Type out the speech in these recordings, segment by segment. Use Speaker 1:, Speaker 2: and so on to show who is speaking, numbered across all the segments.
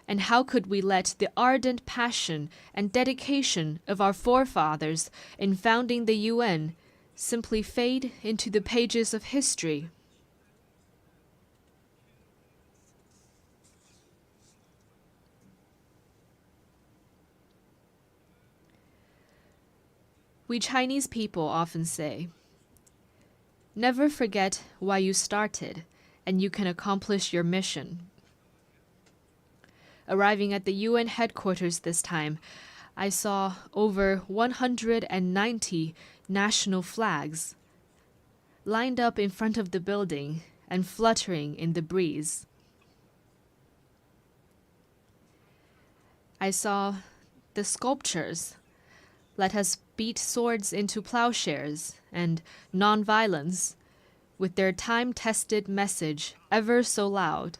Speaker 1: And how could we let the ardent passion and dedication of our forefathers in founding the UN simply fade into the pages of history? We Chinese people often say, "Never forget why you started, and you can accomplish your mission." Arriving at the UN headquarters this time, I saw over 190 national flags lined up in front of the building and fluttering in the breeze. I saw the sculptures, "Let us beat swords into plowshares," and "Nonviolence," with their time-tested message ever so loud.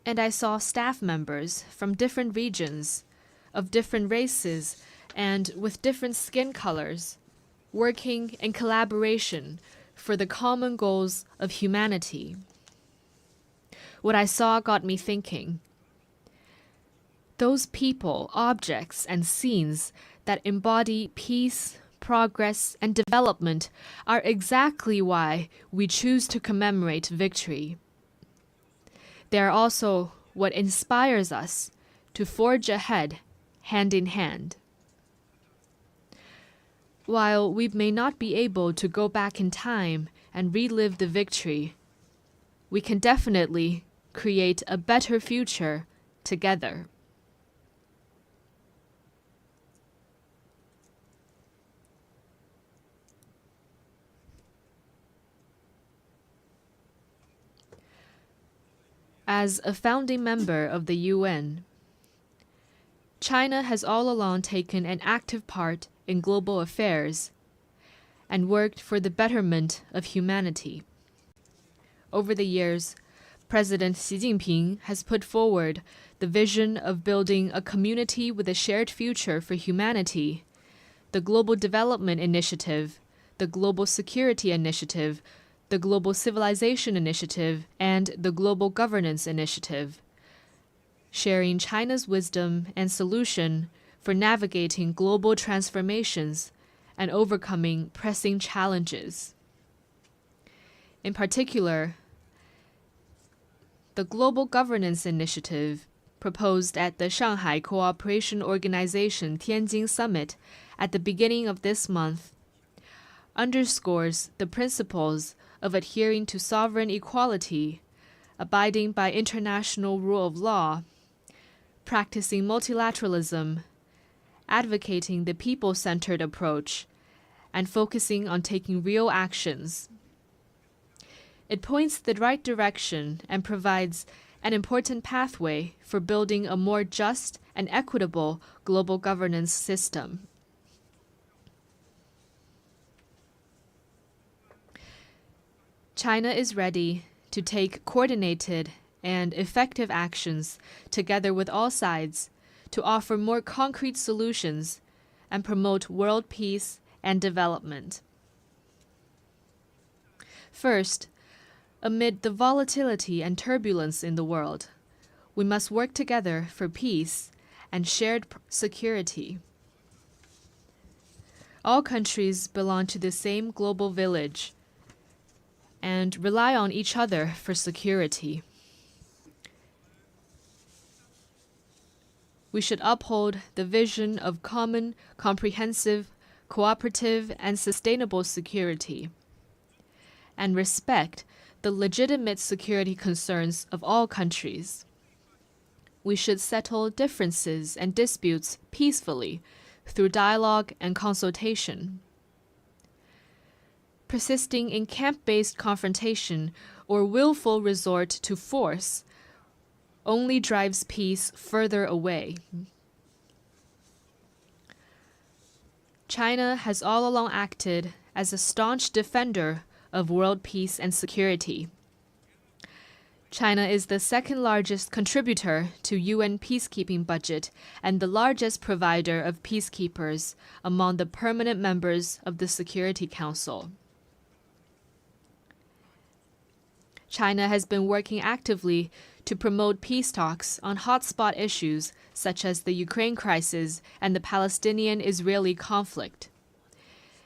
Speaker 1: And I saw staff members from different regions, of different races, and with different skin colors, working in collaboration for the common goals of humanity. What I saw got me thinking. Those people, objects, and scenes that embody peace, progress, and development are exactly why we choose to commemorate victory. They are also what inspires us to forge ahead, hand in hand. While we may not be able to go back in time and relive the victory, we can definitely create a better future together. As a founding member of the UN, China has all along taken an active part in global affairs and worked for the betterment of humanity. Over the years, President Xi Jinping has put forward the vision of building a community with a shared future for humanity, the Global Development Initiative, the Global Security Initiative, the Global Civilization Initiative, and the Global Governance Initiative, sharing China's wisdom and solution for navigating global transformations and overcoming pressing challenges. In particular, the Global Governance Initiative, proposed at the Shanghai Cooperation Organization Tianjin Summit at the beginning of this month, underscores the principles of adhering to sovereign equality, abiding by international rule of law, practicing multilateralism, advocating the people-centered approach, and focusing on taking real actions. It points the right direction and provides an important pathway for building a more just and equitable global governance system. China is ready to take coordinated and effective actions together with all sides to offer more concrete solutions and promote world peace and development. First, amid the volatility and turbulence in the world, we must work together for peace and shared security. All countries belong to the same global village and rely on each other for security. We should uphold the vision of common, comprehensive, cooperative, and sustainable security, and respect the legitimate security concerns of all countries. We should settle differences and disputes peacefully through dialogue and consultation. Persisting in camp-based confrontation or willful resort to force only drives peace further away. China has all along acted as a staunch defender of world peace and security. China is the second largest contributor to UN peacekeeping budget and the largest provider of peacekeepers among the permanent members of the Security Council. China has been working actively to promote peace talks on hotspot issues such as the Ukraine crisis and the Palestinian-Israeli conflict.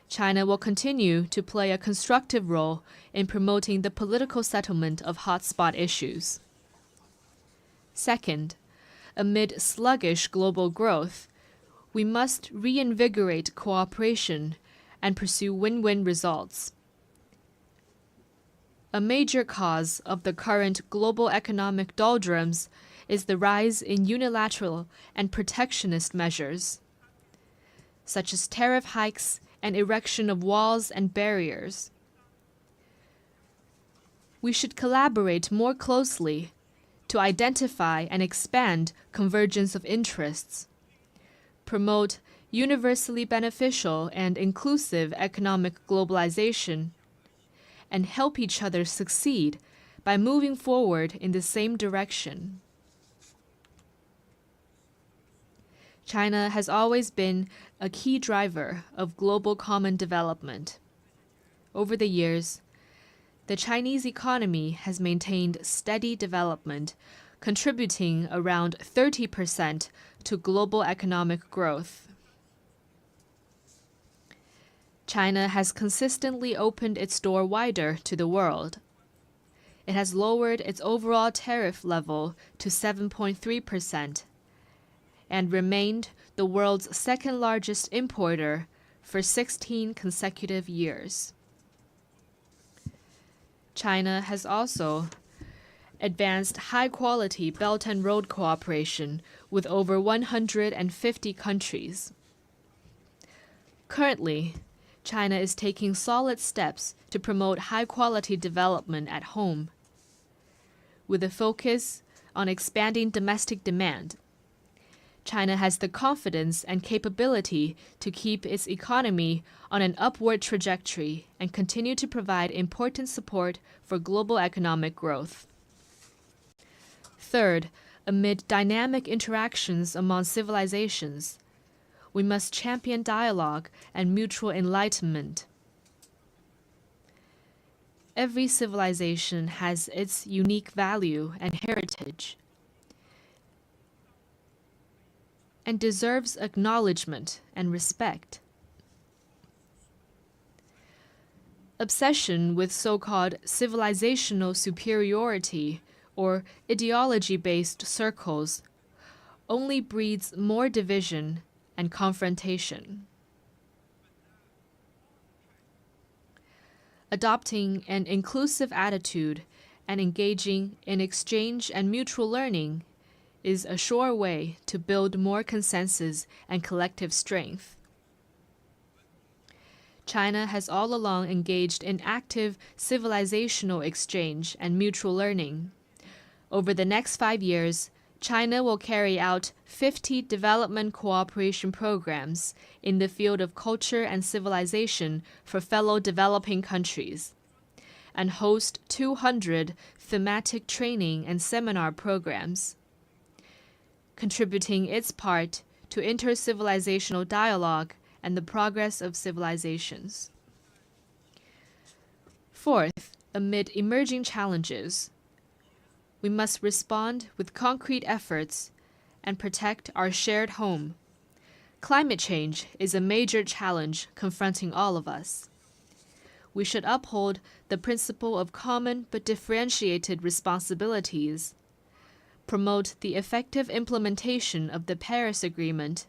Speaker 1: China will continue to play a constructive role in promoting the political settlement of hotspot issues. Second, amid sluggish global growth, we must reinvigorate cooperation and pursue win-win results. A major cause of the current global economic doldrums is the rise in unilateral and protectionist measures, such as tariff hikes and erection of walls and barriers. We should collaborate more closely to identify and expand convergence of interests, promote universally beneficial and inclusive economic globalization, and help each other succeed by moving forward in the same direction. China has always been a key driver of global common development. Over the years, the Chinese economy has maintained steady development, contributing around 30% to global economic growth. China has consistently opened its door wider to the world. It has lowered its overall tariff level to 7.3% and remained the world's second-largest importer for 16 consecutive years. China has also advanced high-quality Belt and Road cooperation with over 150 countries. Currently, China is taking solid steps to promote high-quality development at home, with a focus on expanding domestic demand. China has the confidence and capability to keep its economy on an upward trajectory and continue to provide important support for global economic growth. Third, amid dynamic interactions among civilizations, we must champion dialogue and mutual enlightenment. Every civilization has its unique value and heritage, and deserves acknowledgement and respect. Obsession with so-called civilizational superiority or ideology-based circles only breeds more division and confrontation. Adopting an inclusive attitude and engaging in exchange and mutual learning is a sure way to build more consensus and collective strength. China has all along engaged in active civilizational exchange and mutual learning. Over the next 5 years, China will carry out 50 development cooperation programs in the field of culture and civilization for fellow developing countries, and host 200 thematic training and seminar programs, contributing its part to inter-civilizational dialogue and the progress of civilizations. Fourth, amid emerging challenges, we must respond with concrete efforts and protect our shared home. Climate change is a major challenge confronting all of us. We should uphold the principle of common but differentiated responsibilities, promote the effective implementation of the Paris Agreement,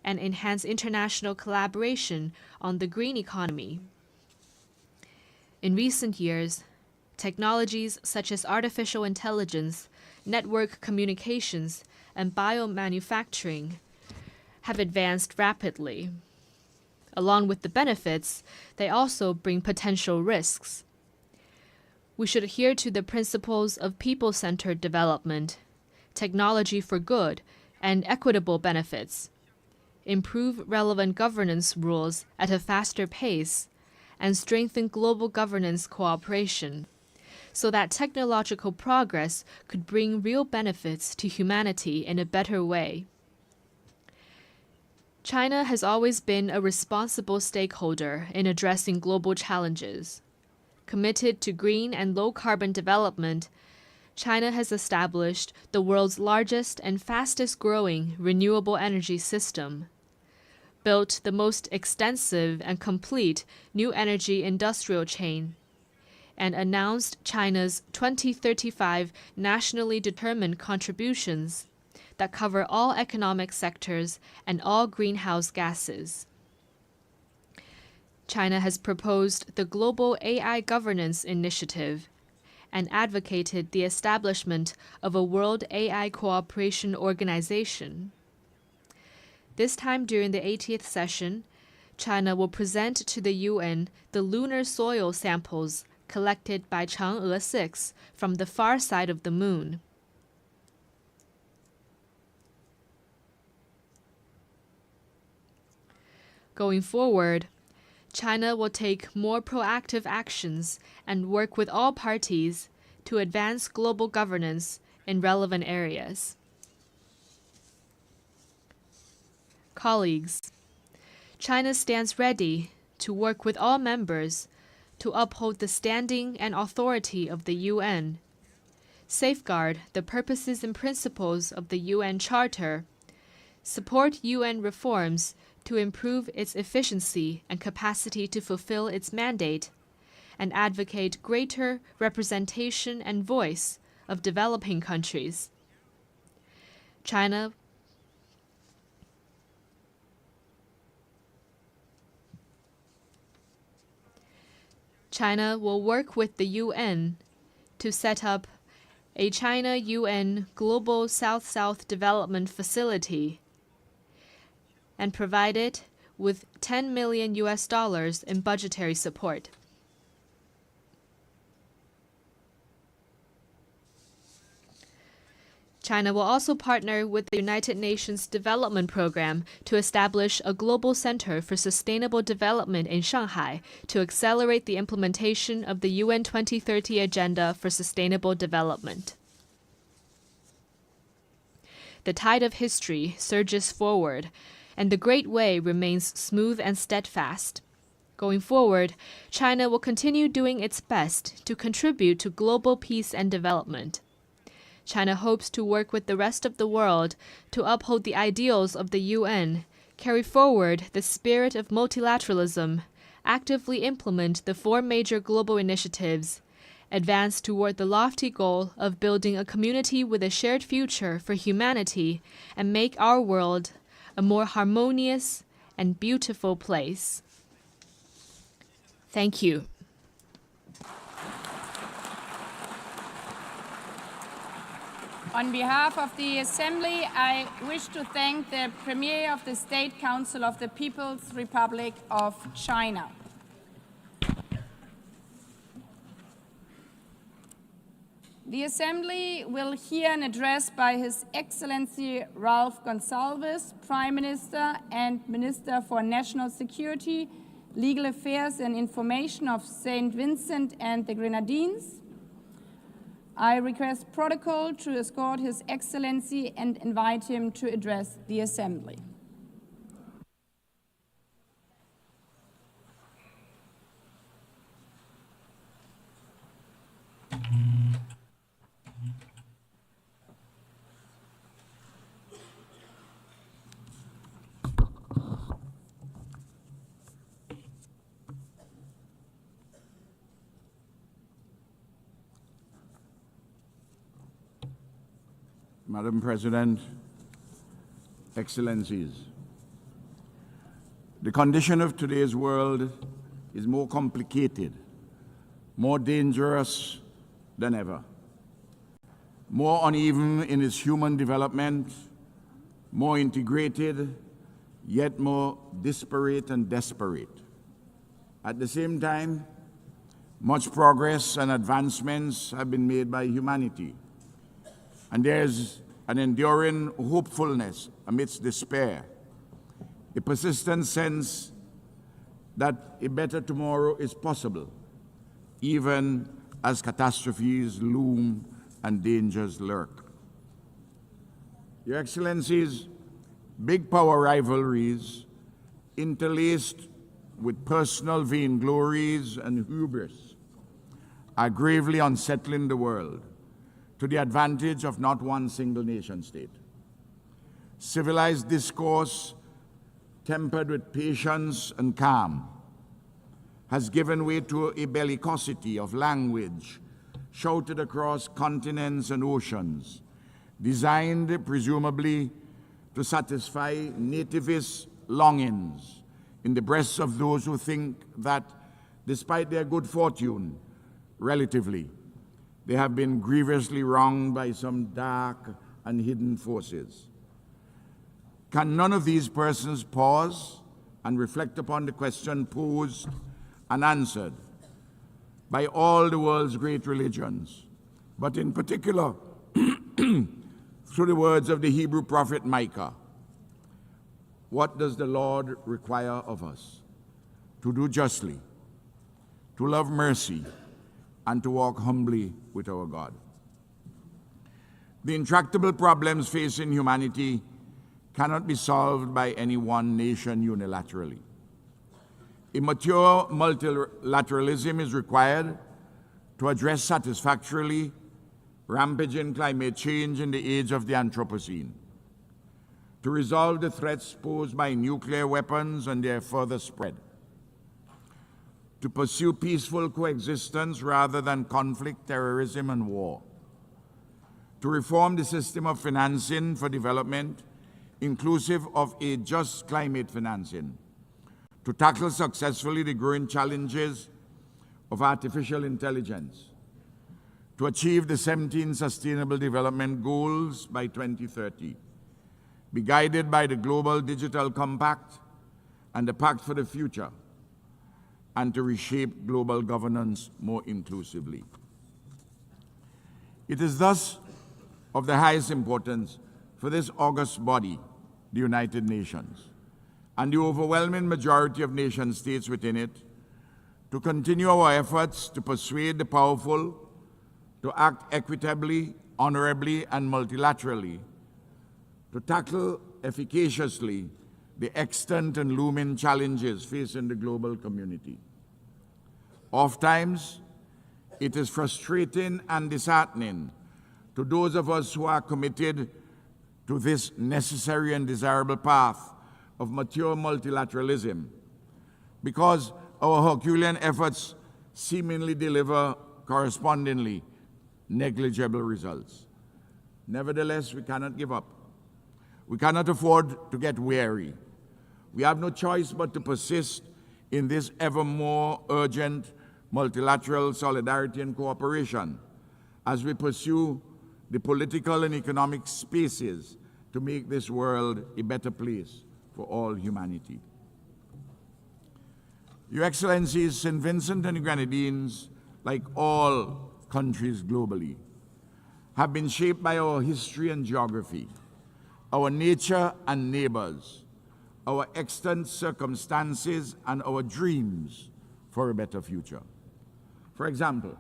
Speaker 1: and enhance international collaboration on the green economy. In recent years, technologies such as artificial intelligence, network communications, and biomanufacturing have advanced rapidly. Along with the benefits, they also bring potential risks. We should adhere to the principles of people-centered development, technology for good, and equitable benefits, improve relevant governance rules at a faster pace, and strengthen global governance cooperation, so that technological progress could bring real benefits to humanity in a better way. China has always been a responsible stakeholder in addressing global challenges. Committed to green and low-carbon development, China has established the world's largest and fastest-growing renewable energy system, built the most extensive and complete new energy industrial chain, and announced China's 2035 nationally determined contributions that cover all economic sectors and all greenhouse gases. China has proposed the Global AI Governance Initiative and advocated the establishment of a World AI Cooperation Organization. This time during the 80th session, China will present to the UN the lunar soil samples collected by Chang'e 6 from the far side of the moon. Going forward, China will take more proactive actions and work with all parties to advance global governance in relevant areas. Colleagues, China stands ready to work with all members to uphold the standing and authority of the UN, safeguard the purposes and principles of the UN Charter, support UN reforms to improve its efficiency and capacity to fulfill its mandate, and advocate greater representation and voice of developing countries. China will work with the UN to set up a China-UN Global South-South Development Facility and provide it with $10 million in budgetary support. China will also partner with the United Nations Development Program to establish a global center for sustainable development in Shanghai to accelerate the implementation of the UN 2030 Agenda for Sustainable Development. The tide of history surges forward, and the Great Way remains smooth and steadfast. Going forward, China will continue doing its best to contribute to global peace and development. China hopes to work with the rest of the world to uphold the ideals of the UN, carry forward the spirit of multilateralism, actively implement the 4 major global initiatives, advance toward the lofty goal of building a community with a shared future for humanity, and make our world a more harmonious and beautiful place. Thank you.
Speaker 2: On behalf of the Assembly, I wish to thank the Premier of the State Council of the People's Republic of China. The Assembly will hear an address by His Excellency Ralph Gonsalves, Prime Minister and Minister for National Security, Legal Affairs and Information of St. Vincent and the Grenadines. I request protocol to escort His Excellency and invite him to address the Assembly.
Speaker 3: Madam President, Excellencies, the condition of today's world is more complicated, more dangerous than ever, more uneven in its human development, more integrated, yet more disparate and desperate. At the same time, much progress and advancements have been made by humanity, and there's an enduring hopefulness amidst despair, a persistent sense that a better tomorrow is possible, even as catastrophes loom and dangers lurk. Your Excellencies, big power rivalries interlaced with personal vainglories and hubris are gravely unsettling the world to the advantage of not one single nation state. Civilized discourse, tempered with patience and calm, has given way to a bellicosity of language shouted across continents and oceans, designed presumably to satisfy nativist longings in the breasts of those who think that, despite their good fortune, relatively, they have been grievously wronged by some dark and hidden forces. Can none of these persons pause and reflect upon the question posed and answered by all the world's great religions, but in particular through the words of the Hebrew prophet Micah? What does the Lord require of us? To do justly, to love mercy, and to walk humbly with our God. The intractable problems facing humanity cannot be solved by any one nation unilaterally. A mature multilateralism is required to address satisfactorily rampaging climate change in the age of the Anthropocene, to resolve the threats posed by nuclear weapons and their further spread, to pursue peaceful coexistence rather than conflict, terrorism, and war, to reform the system of financing for development, inclusive of a just climate financing, to tackle successfully the growing challenges of artificial intelligence, to achieve the 17 Sustainable Development Goals by 2030, be guided by the Global Digital Compact and the Pact for the Future, and to reshape global governance more inclusively. It is thus of the highest importance for this august body, the United Nations, and the overwhelming majority of nation states within it, to continue our efforts to persuade the powerful to act equitably, honorably, and multilaterally, to tackle efficaciously the extant and looming challenges facing the global community. Oftentimes, it is frustrating and disheartening to those of us who are committed to this necessary and desirable path of mature multilateralism, because our Herculean efforts seemingly deliver correspondingly negligible results. Nevertheless, we cannot give up. We cannot afford to get weary. We have no choice but to persist in this ever more urgent multilateral solidarity and cooperation as we pursue the political and economic spaces to make this world a better place for all humanity. Your Excellencies, St. Vincent and the Grenadines, like all countries globally, have been shaped by our history and geography, our nature and neighbors, our extant circumstances, and our dreams for a better future. For example,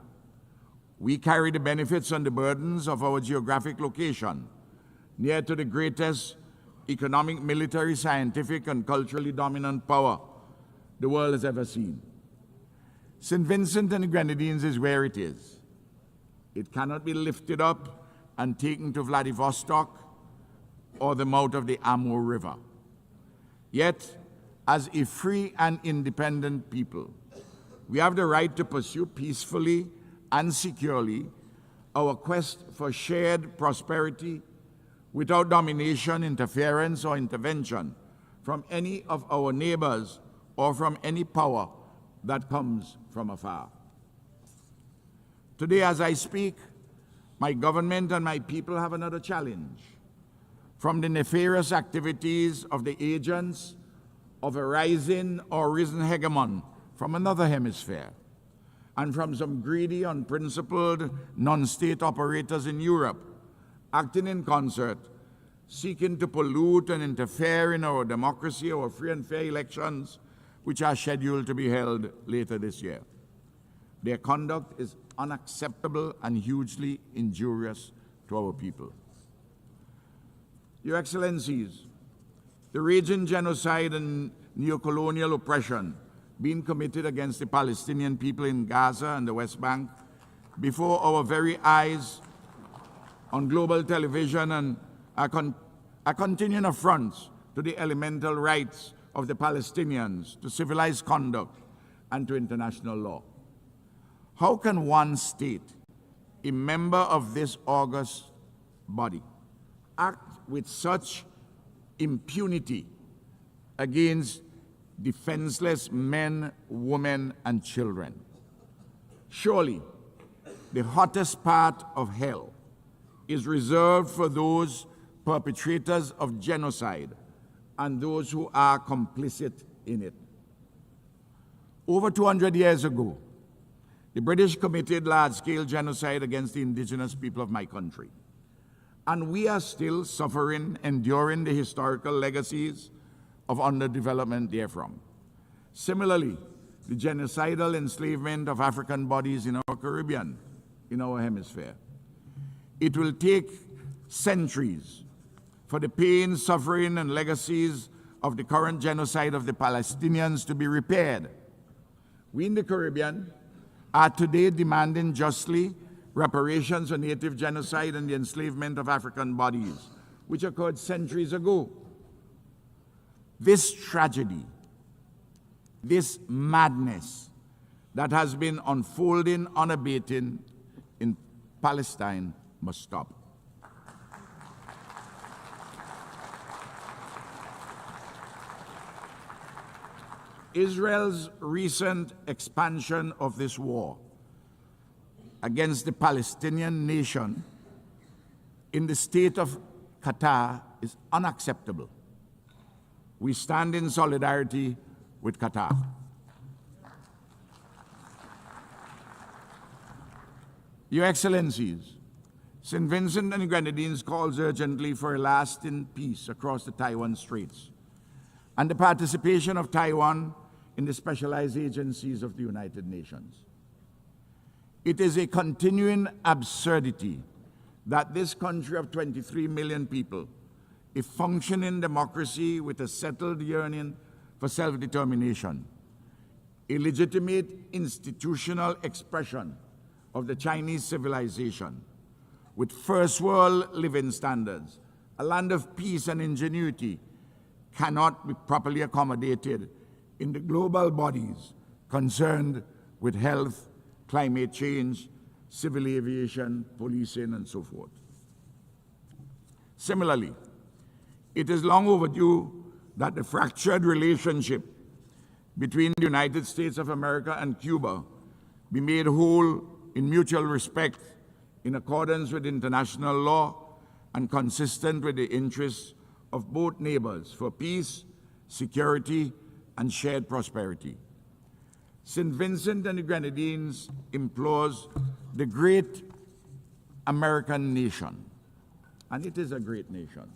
Speaker 3: we carry the benefits and the burdens of our geographic location, near to the greatest economic, military, scientific, and culturally dominant power the world has ever seen. St. Vincent and the Grenadines is where it is. It cannot be lifted up and taken to Vladivostok or the mouth of the Amur River. Yet, as a free and independent people, we have the right to pursue peacefully and securely our quest for shared prosperity without domination, interference, or intervention from any of our neighbors or from any power that comes from afar. Today, as I speak, my government and my people have another challenge: from the nefarious activities of the agents of a rising or risen hegemon from another hemisphere, and from some greedy, unprincipled, non-state operators in Europe, acting in concert, seeking to pollute and interfere in our democracy, our free and fair elections, which are scheduled to be held later this year. Their conduct is unacceptable and hugely injurious to our people. Your Excellencies, the raging genocide and neocolonial oppression being committed against the Palestinian people in Gaza and the West Bank before our very eyes on global television and are continuing affronts to the elemental rights of the Palestinians, to civilized conduct, and to international law. How can one state, a member of this august body, act with such impunity against defenseless men, women, and children? Surely, the hottest part of hell is reserved for those perpetrators of genocide and those who are complicit in it. Over 200 years ago, the British committed large-scale genocide against the indigenous people of my country. And we are still suffering, enduring the historical legacies of underdevelopment therefrom. Similarly, the genocidal enslavement of African bodies in our Caribbean, in our hemisphere. It will take centuries for the pain, suffering, and legacies of the current genocide of the Palestinians to be repaired. We in the Caribbean are today demanding justly reparations for native genocide and the enslavement of African bodies, which occurred centuries ago. This tragedy, this madness that has been unfolding unabated in Palestine must stop. Israel's recent expansion of this war against the Palestinian nation in the state of Qatar is unacceptable. We stand in solidarity with Qatar. Your Excellencies, St. Vincent and the Grenadines calls urgently for a lasting peace across the Taiwan Straits and the participation of Taiwan in the specialized agencies of the United Nations. It is a continuing absurdity that this country of 23 million people, a functioning democracy with a settled yearning for self-determination, a legitimate institutional expression of the Chinese civilization, with first world living standards, a land of peace and ingenuity, cannot be properly accommodated in the global bodies concerned with health, climate change, civil aviation, policing, and so forth. Similarly, it is long overdue that the fractured relationship between the United States of America and Cuba be made whole in mutual respect, in accordance with international law and consistent with the interests of both neighbors for peace, security, and shared prosperity. St. Vincent and the Grenadines implores the great American nation, and it is a great nation,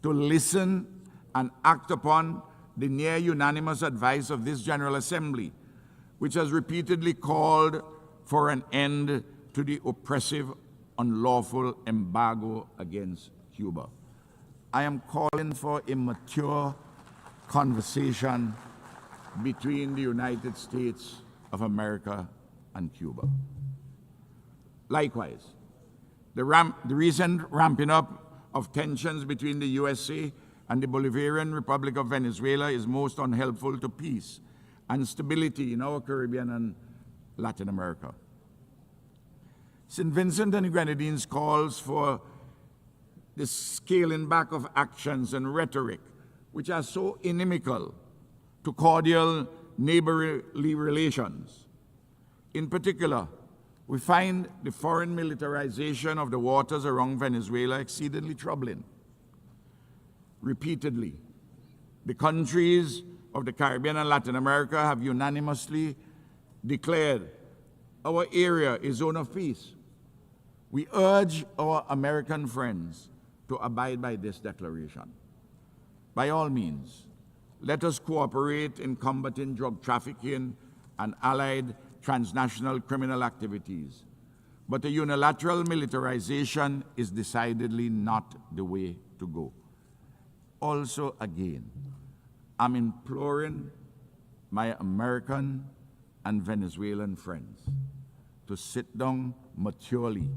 Speaker 3: to listen and act upon the near unanimous advice of this General Assembly, which has repeatedly called for an end to the oppressive, unlawful embargo against Cuba. I am calling for a mature conversation between the United States of America and Cuba. Likewise, the recent ramping up of tensions between the USA and the Bolivarian Republic of Venezuela is most unhelpful to peace and stability in our Caribbean and Latin America. St. Vincent and the Grenadines calls for the scaling back of actions and rhetoric which are so inimical to cordial neighborly relations. In particular, we find the foreign militarization of the waters around Venezuela exceedingly troubling. Repeatedly, the countries of the Caribbean and Latin America have unanimously declared our area a zone of peace. We urge our American friends to abide by this declaration. By all means, let us cooperate in combating drug trafficking and allied transnational criminal activities. But a unilateral militarization is decidedly not the way to go. Also, again, I'm imploring my American and Venezuelan friends to sit down maturely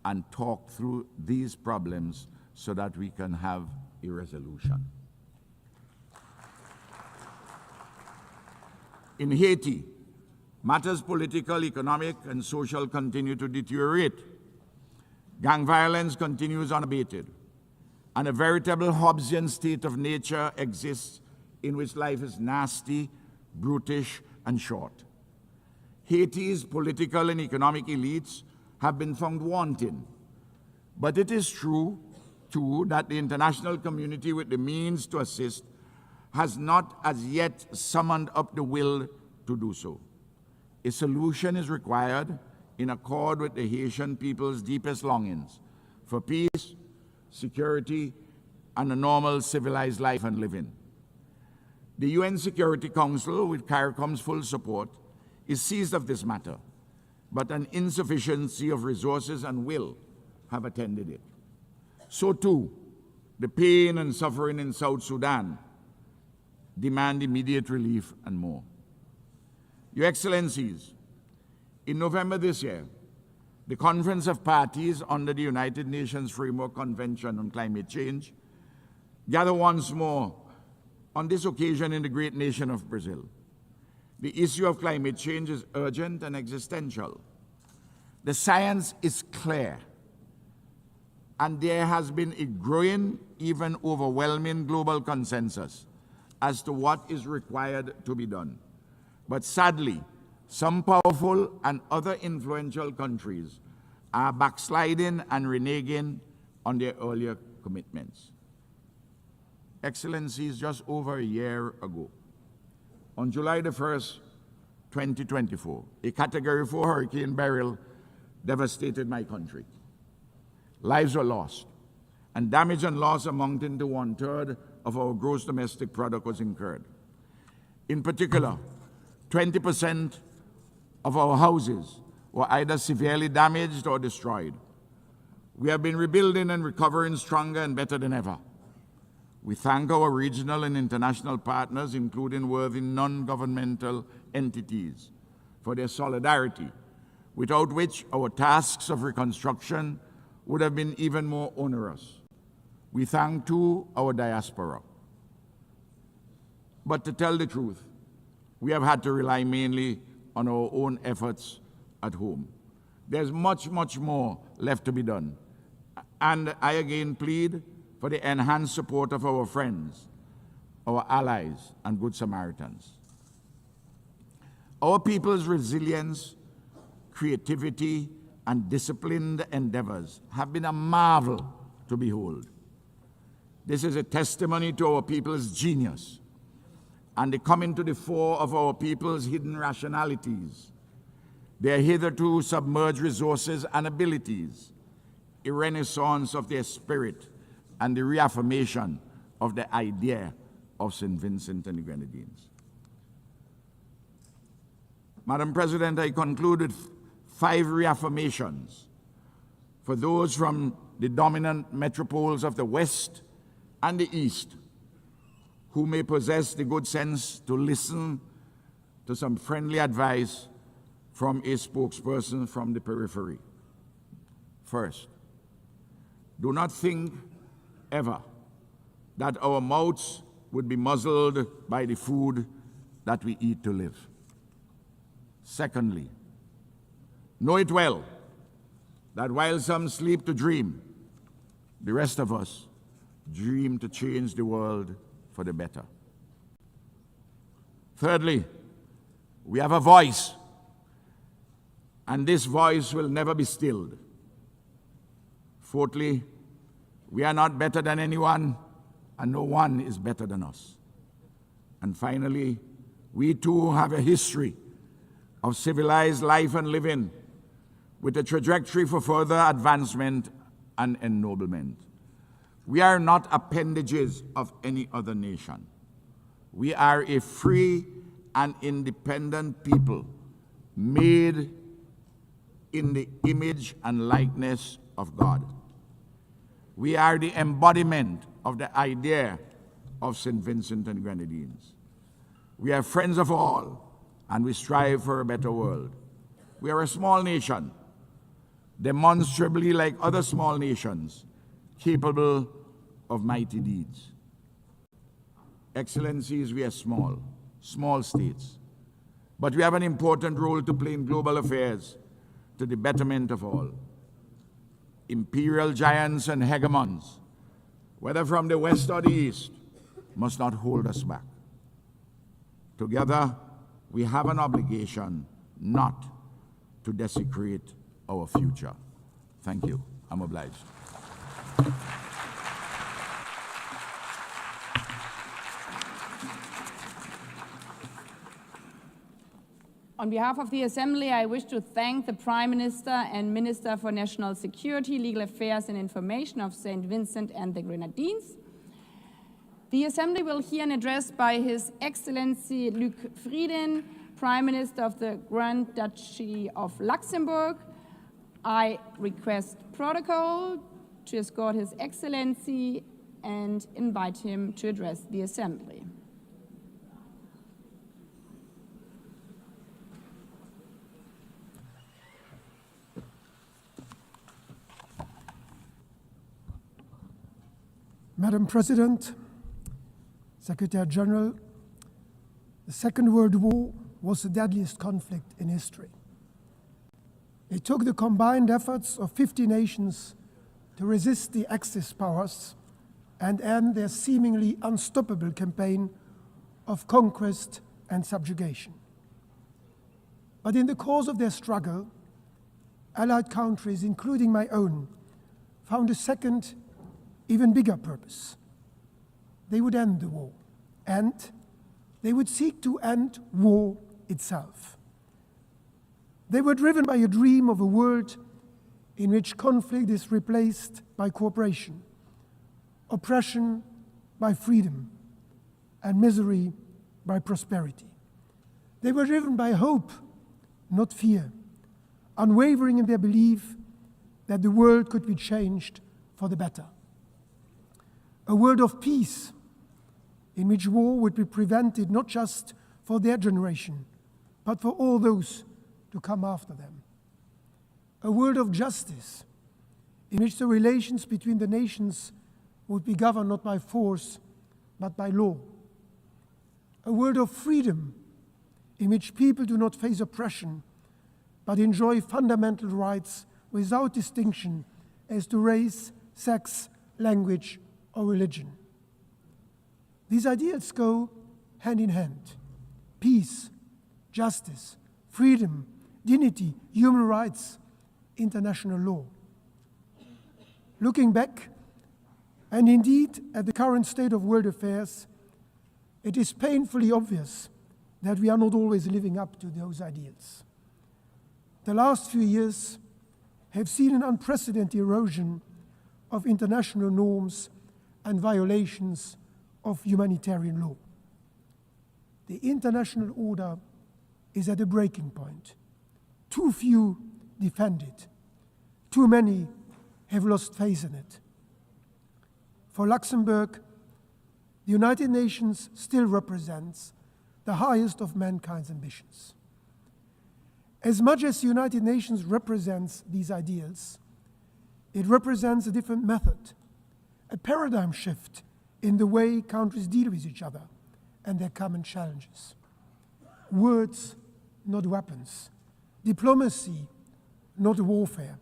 Speaker 3: and talk through these problems so that we can have a resolution. In Haiti, matters political, economic, and social continue to deteriorate. Gang violence continues unabated, and a veritable Hobbesian state of nature exists in which life is nasty, brutish, and short. Haiti's political and economic elites have been found wanting, but it is true, too, that the international community with the means to assist has not as yet summoned up the will to do so. A solution is required in accord with the Haitian people's deepest longings for peace, security, and a normal civilized life and living. The UN Security Council, with CARICOM's full support, is seized of this matter, but an insufficiency of resources and will have attended it. So too, the pain and suffering in South Sudan demand immediate relief and more. Your Excellencies, in November this year, the Conference of Parties under the United Nations Framework Convention on Climate Change gathered once more on this occasion in the great nation of Brazil. The issue of climate change is urgent and existential. The science is clear, and there has been a growing, even overwhelming global consensus as to what is required to be done. But sadly, some powerful and other influential countries are backsliding and reneging on their earlier commitments. Excellencies, just over a year ago, on July the 1st, 2024, a Category 4 Hurricane Beryl devastated my country. Lives were lost, and damage and loss amounting to 1/3 of our gross domestic product was incurred. In particular, 20% of our houses were either severely damaged or destroyed. We have been rebuilding and recovering stronger and better than ever. We thank our regional and international partners, including worthy non-governmental entities, for their solidarity, without which our tasks of reconstruction would have been even more onerous. We thank, too, our diaspora. But to tell the truth, we have had to rely mainly on our own efforts at home. There's much, much more left to be done. And I again plead for the enhanced support of our friends, our allies, and Good Samaritans. Our people's resilience, creativity, and disciplined endeavors have been a marvel to behold. This is a testimony to our people's genius and the coming to the fore of our people's hidden rationalities, their hitherto submerged resources and abilities, a renaissance of their spirit, and the reaffirmation of the idea of St. Vincent and the Grenadines. Madam President, I conclude with 5 reaffirmations for those from the dominant metropoles of the West and the East who may possess the good sense to listen to some friendly advice from a spokesperson from the periphery. First, do not think ever that our mouths would be muzzled by the food that we eat to live. Secondly, know it well that while some sleep to dream, the rest of us dream to change the world for the better. Thirdly, we have a voice, and this voice will never be stilled. Fourthly, we are not better than anyone, and no one is better than us. And finally, we too have a history of civilized life and living with a trajectory for further advancement and ennoblement. We are not appendages of any other nation. We are a free and independent people made in the image and likeness of God. We are the embodiment of the idea of St. Vincent and Grenadines. We are friends of all, and we strive for a better world. We are a small nation, demonstrably like other small nations, capable of mighty deeds. Excellencies, we are small states, but we have an important role to play in global affairs to the betterment of all. Imperial giants and hegemons, whether from the west or the east, must not hold us back. Together, we have an obligation not to desecrate our future. Thank you. I'm obliged.
Speaker 2: On behalf of the Assembly, I wish to thank the Prime Minister and Minister for National Security, Legal Affairs and Information of St. Vincent and the Grenadines. The Assembly will hear an address by His Excellency Luc Frieden, Prime Minister of the Grand Duchy of Luxembourg. I request protocol to escort His Excellency and invite him to address the Assembly.
Speaker 4: Madam President, Secretary General, the Second World War was the deadliest conflict in history. It took the combined efforts of 50 nations to resist the Axis powers and end their seemingly unstoppable campaign of conquest and subjugation. But in the course of their struggle, Allied countries, including my own, found a second, even bigger purpose. They would end the war, and they would seek to end war itself. They were driven by a dream of a world in which conflict is replaced by cooperation, oppression by freedom, and misery by prosperity. They were driven by hope, not fear, unwavering in their belief that the world could be changed for the better. A world of peace in which war would be prevented not just for their generation, but for all those to come after them. A world of justice in which the relations between the nations would be governed not by force, but by law. A world of freedom in which people do not face oppression, but enjoy fundamental rights without distinction as to race, sex, language, or religion. These ideals go hand in hand. Peace, justice, freedom, dignity, human rights, international law. Looking back, and indeed at the current state of world affairs, it is painfully obvious that we are not always living up to those ideals. The last few years have seen an unprecedented erosion of international norms and violations of humanitarian law. The international order is at a breaking point. Too few defend it. Too many have lost faith in it. For Luxembourg, the United Nations still represents the highest of mankind's ambitions. As much as the United Nations represents these ideals, it represents a different method, a paradigm shift in the way countries deal with each other and their common challenges. Words, not weapons. Diplomacy, not warfare.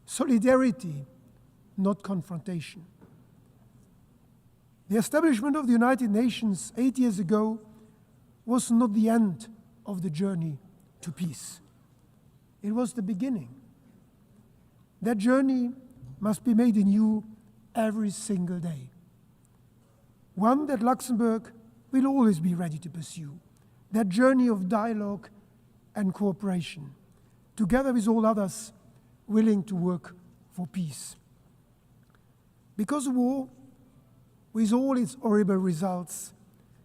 Speaker 4: Solidarity, not confrontation. The establishment of the United Nations 8 years ago was not the end of the journey to peace. It was the beginning. That journey must be made anew every single day. One that Luxembourg will always be ready to pursue. That journey of dialogue and cooperation, together with all others willing to work for peace. Because war, with all its horrible results,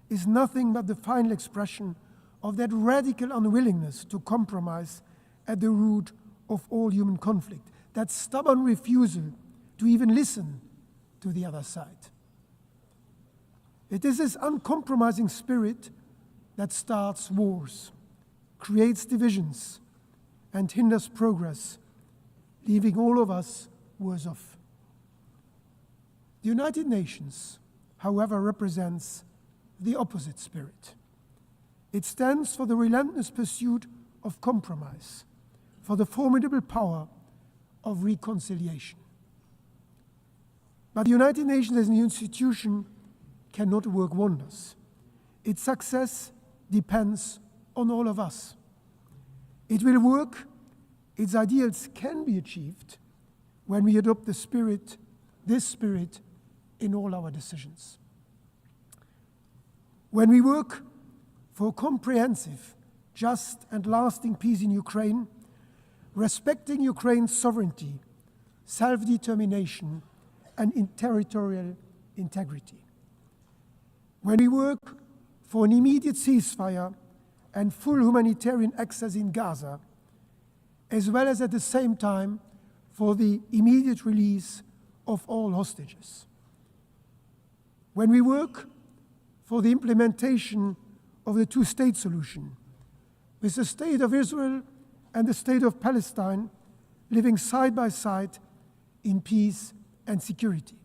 Speaker 4: is nothing but the final expression of that radical unwillingness to compromise at the root of all human conflict, that stubborn refusal to even listen to the other side. It is this uncompromising spirit that starts wars, creates divisions, and hinders progress, leaving all of us worse off. The United Nations, however, represents the opposite spirit. It stands for the relentless pursuit of compromise, for the formidable power of reconciliation. But the United Nations as an institution cannot work wonders. Its success depends on all of us. It will work, its ideals can be achieved when we adopt this spirit, in all our decisions. When we work for comprehensive, just and lasting peace in Ukraine, respecting Ukraine's sovereignty, self-determination, and territorial integrity. When we work for an immediate ceasefire and full humanitarian access in Gaza, as well as at the same time for the immediate release of all hostages. When we work for the implementation of the two-state solution, with the State of Israel and the State of Palestine living side by side in peace and security.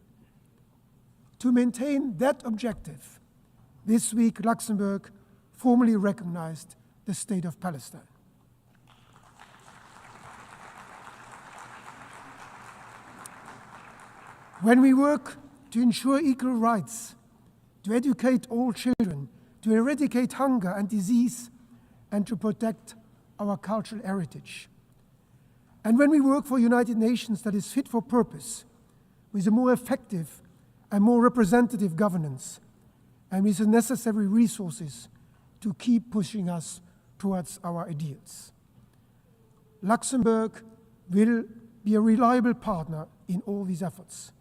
Speaker 4: To maintain that objective, this week Luxembourg formally recognized the State of Palestine. When we work to ensure equal rights, to educate all children, to eradicate hunger and disease, and to protect our cultural heritage. And when we work for a United Nations that is fit for purpose, with a more effective and more representative governance, and with the necessary resources to keep pushing us towards our ideals. Luxembourg will be a reliable partner in all these efforts,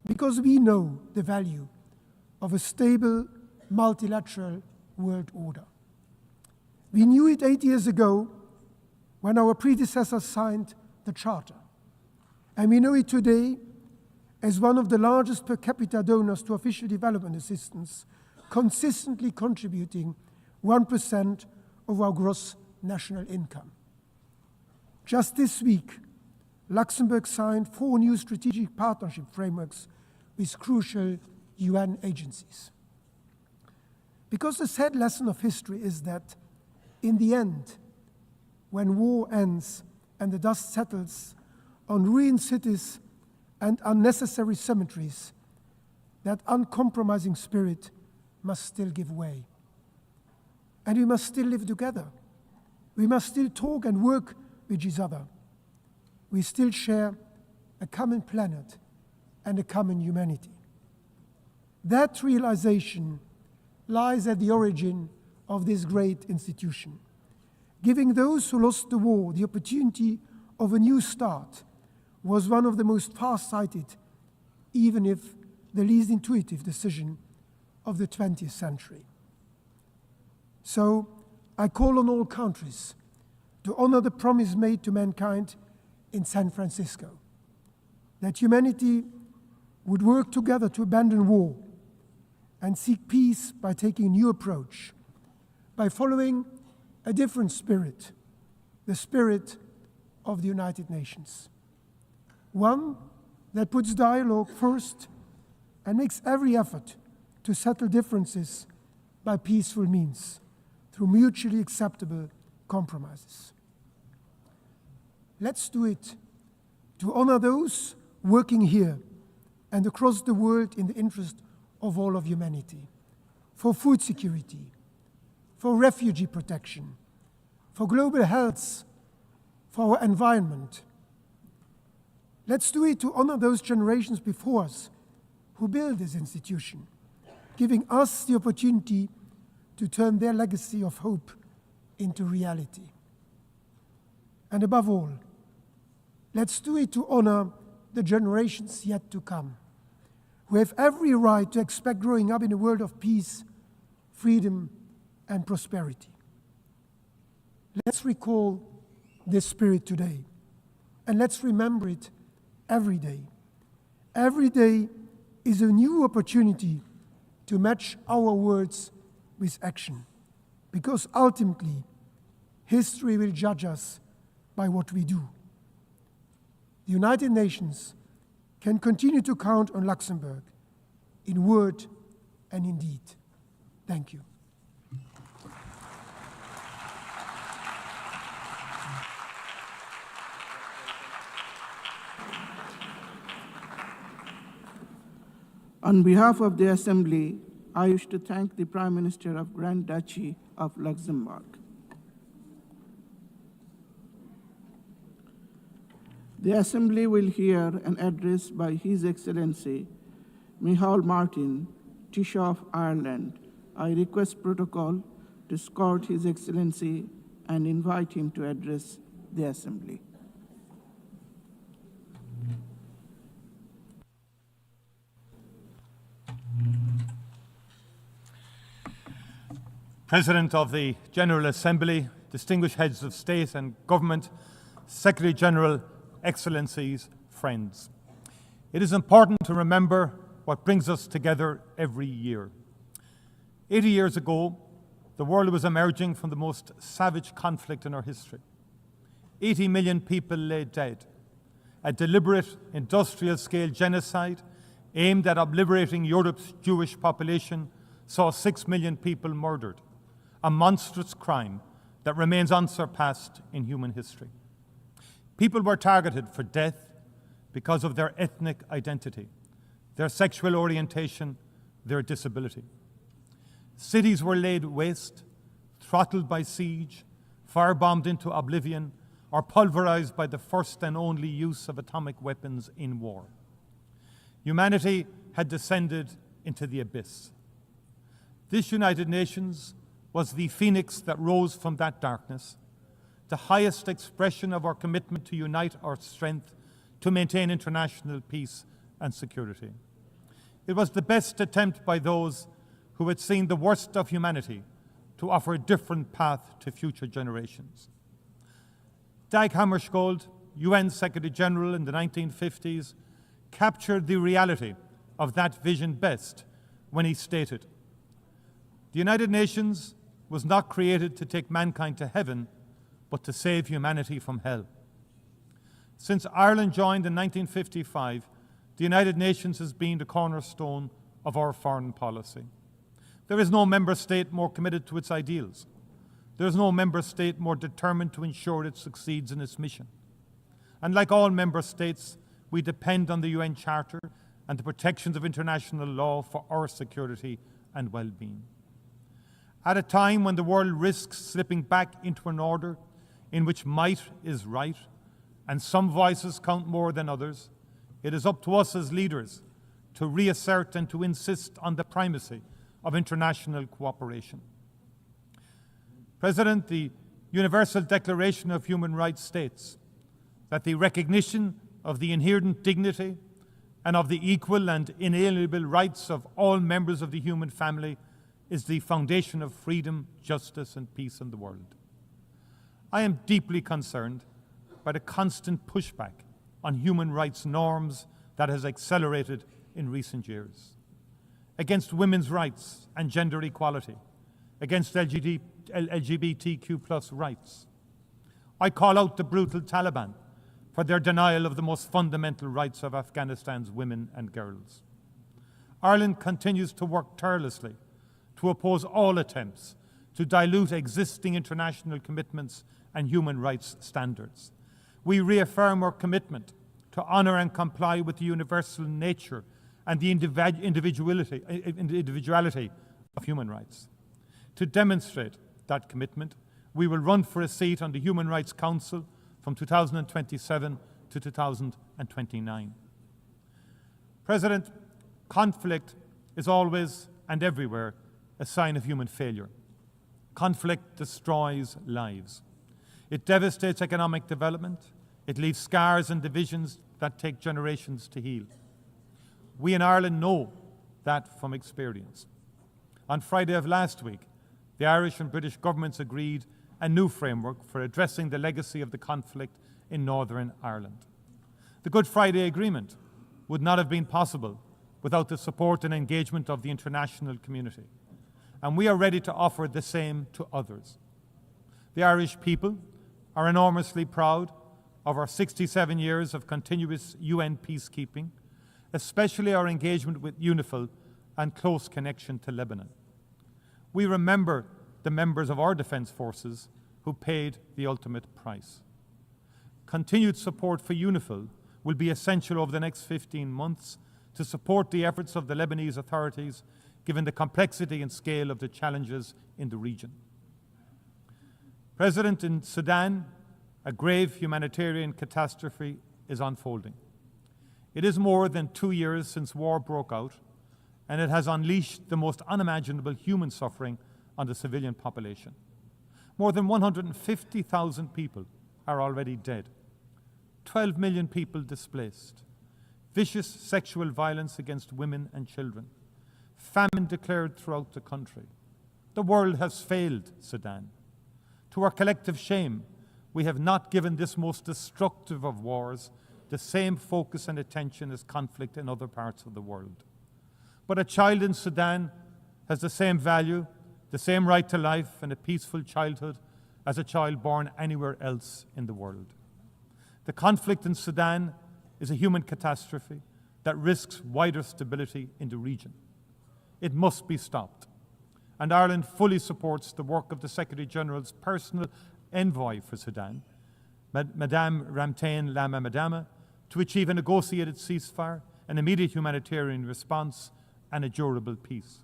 Speaker 4: because we know the value of a stable, multilateral world order. We knew it 8 years ago when our predecessors signed the Charter, and we know it today as one of the largest per capita donors to official development assistance, consistently contributing 1% of our gross national income. Just this week, Luxembourg signed 4 new strategic partnership frameworks with crucial UN agencies. Because the sad lesson of history is that, in the end, when war ends and the dust settles on ruined cities and unnecessary cemeteries, that uncompromising spirit must still give way. And we must still live together. We must still talk and work with each other. We still share a common planet and a common humanity. That realization lies at the origin of this great institution, giving those who lost the war the opportunity of a new start was one of the most far-sighted, even if the least intuitive decision of the 20th century. So I call on all countries to honor the promise made to mankind in San Francisco, that humanity would work together to abandon war and seek peace by taking a new approach, by following a different spirit, the spirit of the United Nations. One that puts dialogue first and makes every effort to settle differences by peaceful means, through mutually acceptable compromises. Let's do it to honor those working here and across the world in the interest of all of humanity, for food security, for refugee protection, for global health, for our environment. Let's do it to honor those generations before us who built this institution, giving us the opportunity to turn their legacy of hope into reality. And above all, let's do it to honor the generations yet to come, who have every right to expect growing up in a world of peace, freedom, and prosperity. Let's recall this spirit today, and let's remember it every day. Every day is a new opportunity to match our words with action, because ultimately, history will judge us by what we do. The United Nations can continue to count on Luxembourg in word and in deed. Thank you.
Speaker 5: On behalf of the Assembly, I wish to thank the Prime Minister of Grand Duchy of Luxembourg. The Assembly will hear an address by His Excellency Micheál Martin, Taoiseach of Ireland. I request protocol to escort His Excellency and invite him to address the Assembly.
Speaker 6: President of the General Assembly, distinguished heads of state and government, Secretary General, Excellencies, friends. It is important to remember what brings us together every year. 80 years ago, the world was emerging from the most savage conflict in our history. 80 million people lay dead. A deliberate industrial-scale genocide aimed at obliterating Europe's Jewish population saw 6 million people murdered, a monstrous crime that remains unsurpassed in human history. People were targeted for death because of their ethnic identity, their sexual orientation, their disability. Cities were laid waste, throttled by siege, firebombed into oblivion, or pulverized by the first and only use of atomic weapons in war. Humanity had descended into the abyss. This United Nations was the phoenix that rose from that darkness, the highest expression of our commitment to unite our strength to maintain international peace and security. It was the best attempt by those who had seen the worst of humanity to offer a different path to future generations. Dag Hammarskjöld, UN Secretary General in the 1950s, captured the reality of that vision best when he stated, "The United Nations was not created to take mankind to heaven, but to save humanity from hell." Since Ireland joined in 1955, the United Nations has been the cornerstone of our foreign policy. There is no member state more committed to its ideals. There is no member state more determined to ensure it succeeds in its mission. And like all member states, we depend on the UN Charter and the protections of international law for our security and well-being. At a time when the world risks slipping back into an order in which might is right and some voices count more than others, it is up to us as leaders to reassert and to insist on the primacy of international cooperation. President, the Universal Declaration of Human Rights states that the recognition of the inherent dignity and of the equal and inalienable rights of all members of the human family is the foundation of freedom, justice, and peace in the world. I am deeply concerned by the constant pushback on human rights norms that has accelerated in recent years. Against women's rights and gender equality, against LGBTQ+ rights. I call out the brutal Taliban for their denial of the most fundamental rights of Afghanistan's women and girls. Ireland continues to work tirelessly to oppose all attempts to dilute existing international commitments and human rights standards. We reaffirm our commitment to honour and comply with the universal nature and the individuality of human rights. To demonstrate that commitment, we will run for a seat on the Human Rights Council from 2027 to 2029. President, conflict is always and everywhere a sign of human failure. Conflict destroys lives. It devastates economic development. It leaves scars and divisions that take generations to heal. We in Ireland know that from experience. On Friday of last week, the Irish and British governments agreed a new framework for addressing the legacy of the conflict in Northern Ireland. The Good Friday Agreement would not have been possible without the support and engagement of the international community. And we are ready to offer the same to others. The Irish people are enormously proud of our 67 years of continuous UN peacekeeping, especially our engagement with UNIFIL and close connection to Lebanon. We remember the members of our defence forces who paid the ultimate price. Continued support for UNIFIL will be essential over the next 15 months to support the efforts of the Lebanese authorities, given the complexity and scale of the challenges in the region. President, in Sudan, a grave humanitarian catastrophe is unfolding. It is more than 2 years since war broke out, and it has unleashed the most unimaginable human suffering on the civilian population. More than 150,000 people are already dead. 12 million people displaced. Vicious sexual violence against women and children. Famine declared throughout the country. The world has failed Sudan. To our collective shame, we have not given this most destructive of wars the same focus and attention as conflict in other parts of the world. But a child in Sudan has the same value, the same right to life and a peaceful childhood as a child born anywhere else in the world. The conflict in Sudan is a human catastrophe that risks wider stability in the region. It must be stopped. And Ireland fully supports the work of the Secretary-General's personal envoy for Sudan, Madame Ramtane Lama Madama, to achieve a negotiated ceasefire, an immediate humanitarian response, and a durable peace.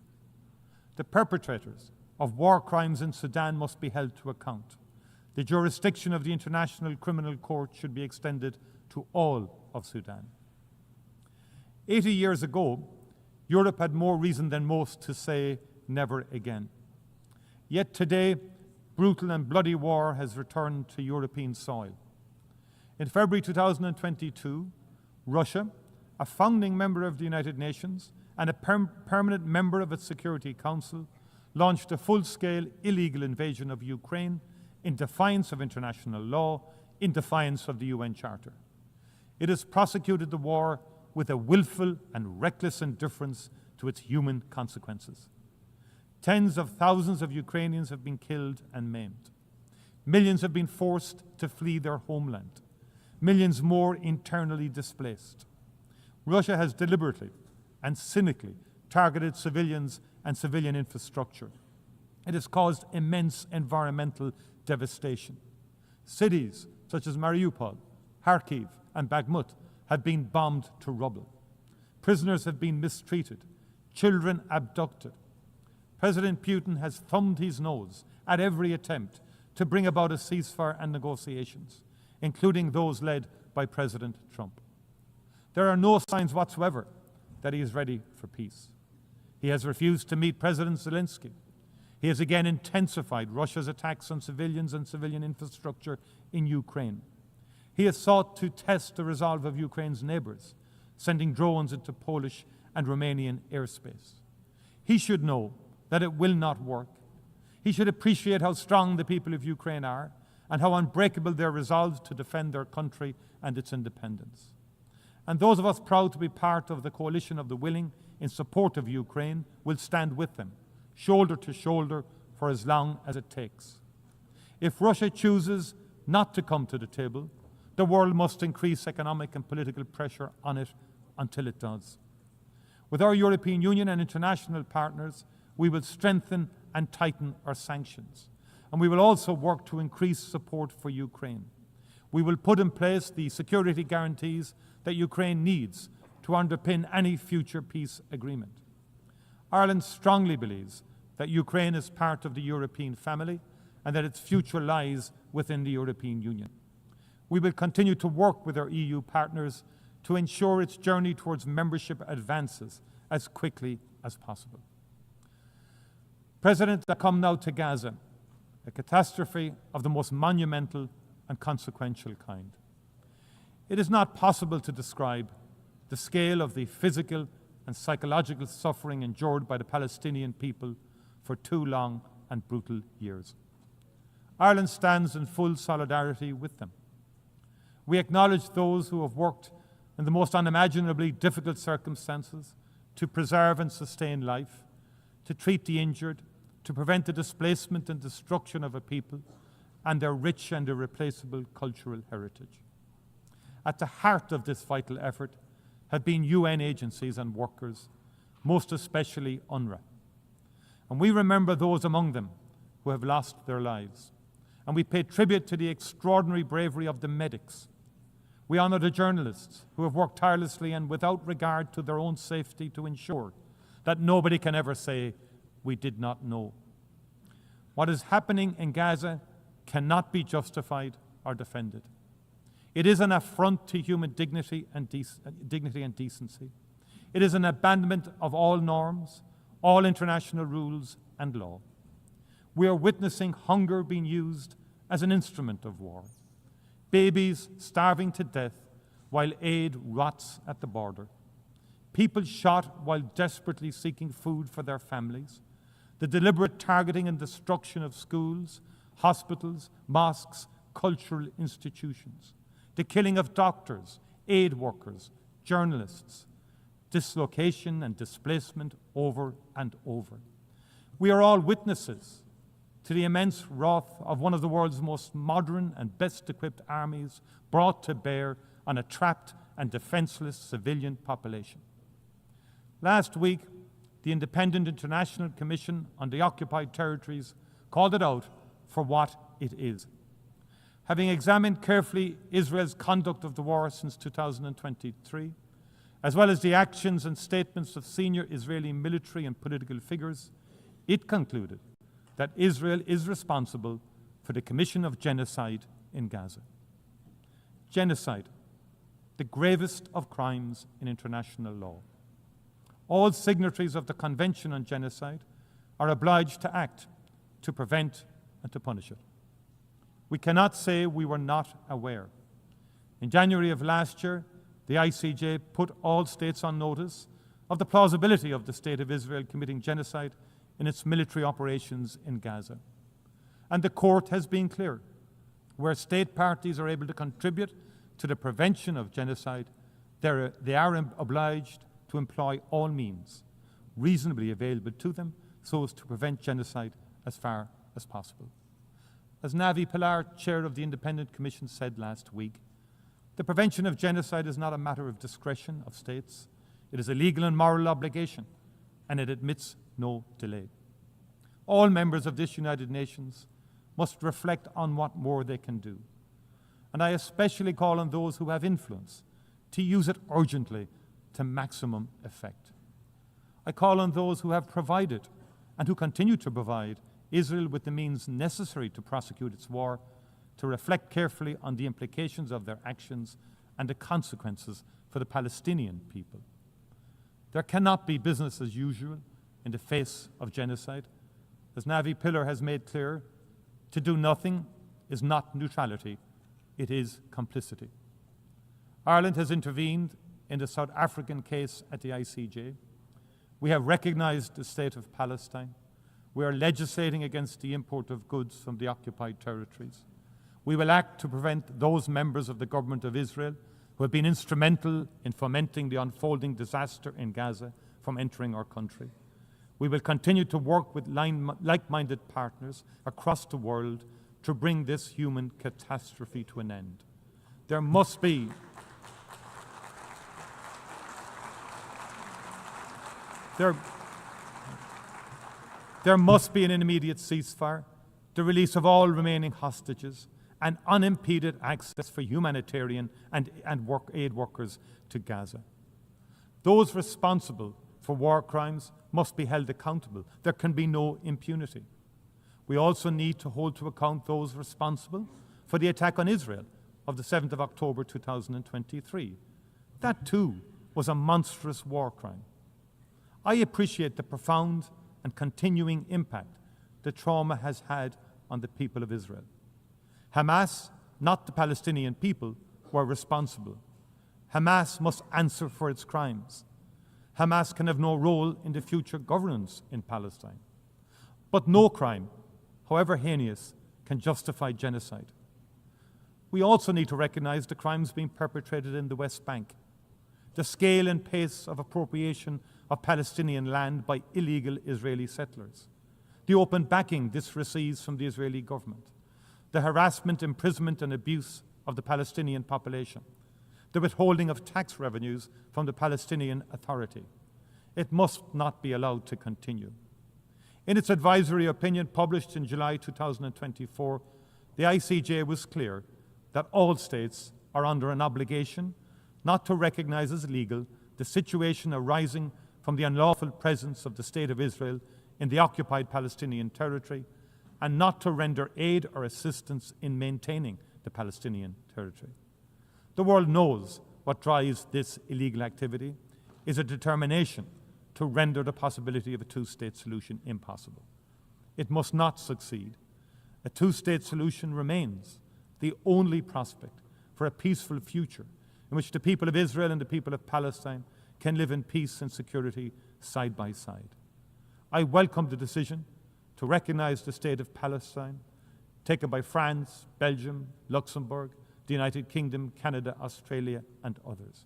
Speaker 6: The perpetrators of war crimes in Sudan must be held to account. The jurisdiction of the International Criminal Court should be extended to all of Sudan. 80 years ago, Europe had more reason than most to say never again. Yet today, brutal and bloody war has returned to European soil. In February 2022, Russia, a founding member of the United Nations and a permanent member of its Security Council, launched a full-scale illegal invasion of Ukraine in defiance of international law, in defiance of the UN Charter. It has prosecuted the war with a willful and reckless indifference to its human consequences. Tens of thousands of Ukrainians have been killed and maimed. Millions have been forced to flee their homeland. Millions more internally displaced. Russia has deliberately and cynically targeted civilians and civilian infrastructure. It has caused immense environmental devastation. Cities such as Mariupol, Kharkiv, and Bakhmut have been bombed to rubble. Prisoners have been mistreated, children abducted. President Putin has thumbed his nose at every attempt to bring about a ceasefire and negotiations, including those led by President Trump. There are no signs whatsoever that he is ready for peace. He has refused to meet President Zelensky. He has again intensified Russia's attacks on civilians and civilian infrastructure in Ukraine. He has sought to test the resolve of Ukraine's neighbours, sending drones into Polish and Romanian airspace. He should know that it will not work. He should appreciate how strong the people of Ukraine are and how unbreakable their resolve to defend their country and its independence. And those of us proud to be part of the coalition of the willing in support of Ukraine will stand with them, shoulder to shoulder, for as long as it takes. If Russia chooses not to come to the table, the world must increase economic and political pressure on it until it does. With our European Union and international partners, we will strengthen and tighten our sanctions. And we will also work to increase support for Ukraine. We will put in place the security guarantees that Ukraine needs to underpin any future peace agreement. Ireland strongly believes that Ukraine is part of the European family and that its future lies within the European Union. We will continue to work with our EU partners to ensure its journey towards membership advances as quickly as possible. President, I come now to Gaza, a catastrophe of the most monumental and consequential kind. It is not possible to describe the scale of the physical and psychological suffering endured by the Palestinian people for 2 long and brutal years. Ireland stands in full solidarity with them. We acknowledge those who have worked in the most unimaginably difficult circumstances to preserve and sustain life, to treat the injured, to prevent the displacement and destruction of a people, and their rich and irreplaceable cultural heritage. At the heart of this vital effort have been UN agencies and workers, most especially UNRWA. And we remember those among them who have lost their lives. And we pay tribute to the extraordinary bravery of the medics. We honour the journalists who have worked tirelessly and without regard to their own safety to ensure that nobody can ever say, "We did not know." What is happening in Gaza cannot be justified or defended. It is an affront to human dignity and decency. It is an abandonment of all norms, all international rules and law. We are witnessing hunger being used as an instrument of war. Babies starving to death while aid rots at the border. People shot while desperately seeking food for their families. The deliberate targeting and destruction of schools, hospitals, mosques, cultural institutions. The killing of doctors, aid workers, journalists. Dislocation and displacement over and over. We are all witnesses to the immense wrath of one of the world's most modern and best-equipped armies brought to bear on a trapped and defenseless civilian population. Last week, the Independent International Commission on the Occupied Territories called it out for what it is. Having examined carefully Israel's conduct of the war since 2023, as well as the actions and statements of senior Israeli military and political figures, it concluded that Israel is responsible for the commission of genocide in Gaza. Genocide, the gravest of crimes in international law. All signatories of the Convention on Genocide are obliged to act to prevent and to punish it. We cannot say we were not aware. In January of last year, the ICJ put all states on notice of the plausibility of the State of Israel committing genocide in its military operations in Gaza. And the court has been clear. Where state parties are able to contribute to the prevention of genocide, they are obliged to employ all means reasonably available to them so as to prevent genocide as far as possible. As Navi Pilar, chair of the Independent Commission, said last week, the prevention of genocide is not a matter of discretion of states. It is a legal and moral obligation, and it admits no delay. All members of this United Nations must reflect on what more they can do. And I especially call on those who have influence to use it urgently to maximum effect. I call on those who have provided and who continue to provide Israel with the means necessary to prosecute its war to reflect carefully on the implications of their actions and the consequences for the Palestinian people. There cannot be business as usual in the face of genocide. As Navi Pilar has made clear, to do nothing is not neutrality, it is complicity. Ireland has intervened in the South African case at the ICJ. We have recognized the state of Palestine. We are legislating against the import of goods from the occupied territories. We will act to prevent those members of the government of Israel who have been instrumental in fomenting the unfolding disaster in Gaza from entering our country. We will continue to work with like-minded partners across the world to bring this human catastrophe to an end. There must be an immediate ceasefire, the release of all remaining hostages, and unimpeded access for humanitarian and aid workers to Gaza. Those responsible for war crimes must be held accountable. There can be no impunity. We also need to hold to account those responsible for the attack on Israel of the 7th of October 2023. That too was a monstrous war crime. I appreciate the profound and continuing impact the trauma has had on the people of Israel. Hamas, not the Palestinian people, were responsible. Hamas must answer for its crimes. Hamas can have no role in the future governance in Palestine. But no crime, however heinous, can justify genocide. We also need to recognize the crimes being perpetrated in the West Bank, the scale and pace of appropriation of Palestinian land by illegal Israeli settlers, the open backing this receives from the Israeli government, the harassment, imprisonment, and abuse of the Palestinian population, the withholding of tax revenues from the Palestinian Authority. It must not be allowed to continue. In its advisory opinion published in July 2024, the ICJ was clear that all states are under an obligation not to recognize as legal the situation arising from the unlawful presence of the State of Israel in the occupied Palestinian territory, and not to render aid or assistance in maintaining the Palestinian territory. The world knows what drives this illegal activity is a determination to render the possibility of a two-state solution impossible. It must not succeed. A two-state solution remains the only prospect for a peaceful future in which the people of Israel and the people of Palestine can live in peace and security side by side. I welcome the decision to recognize the State of Palestine taken by France, Belgium, Luxembourg, the United Kingdom, Canada, Australia, and others.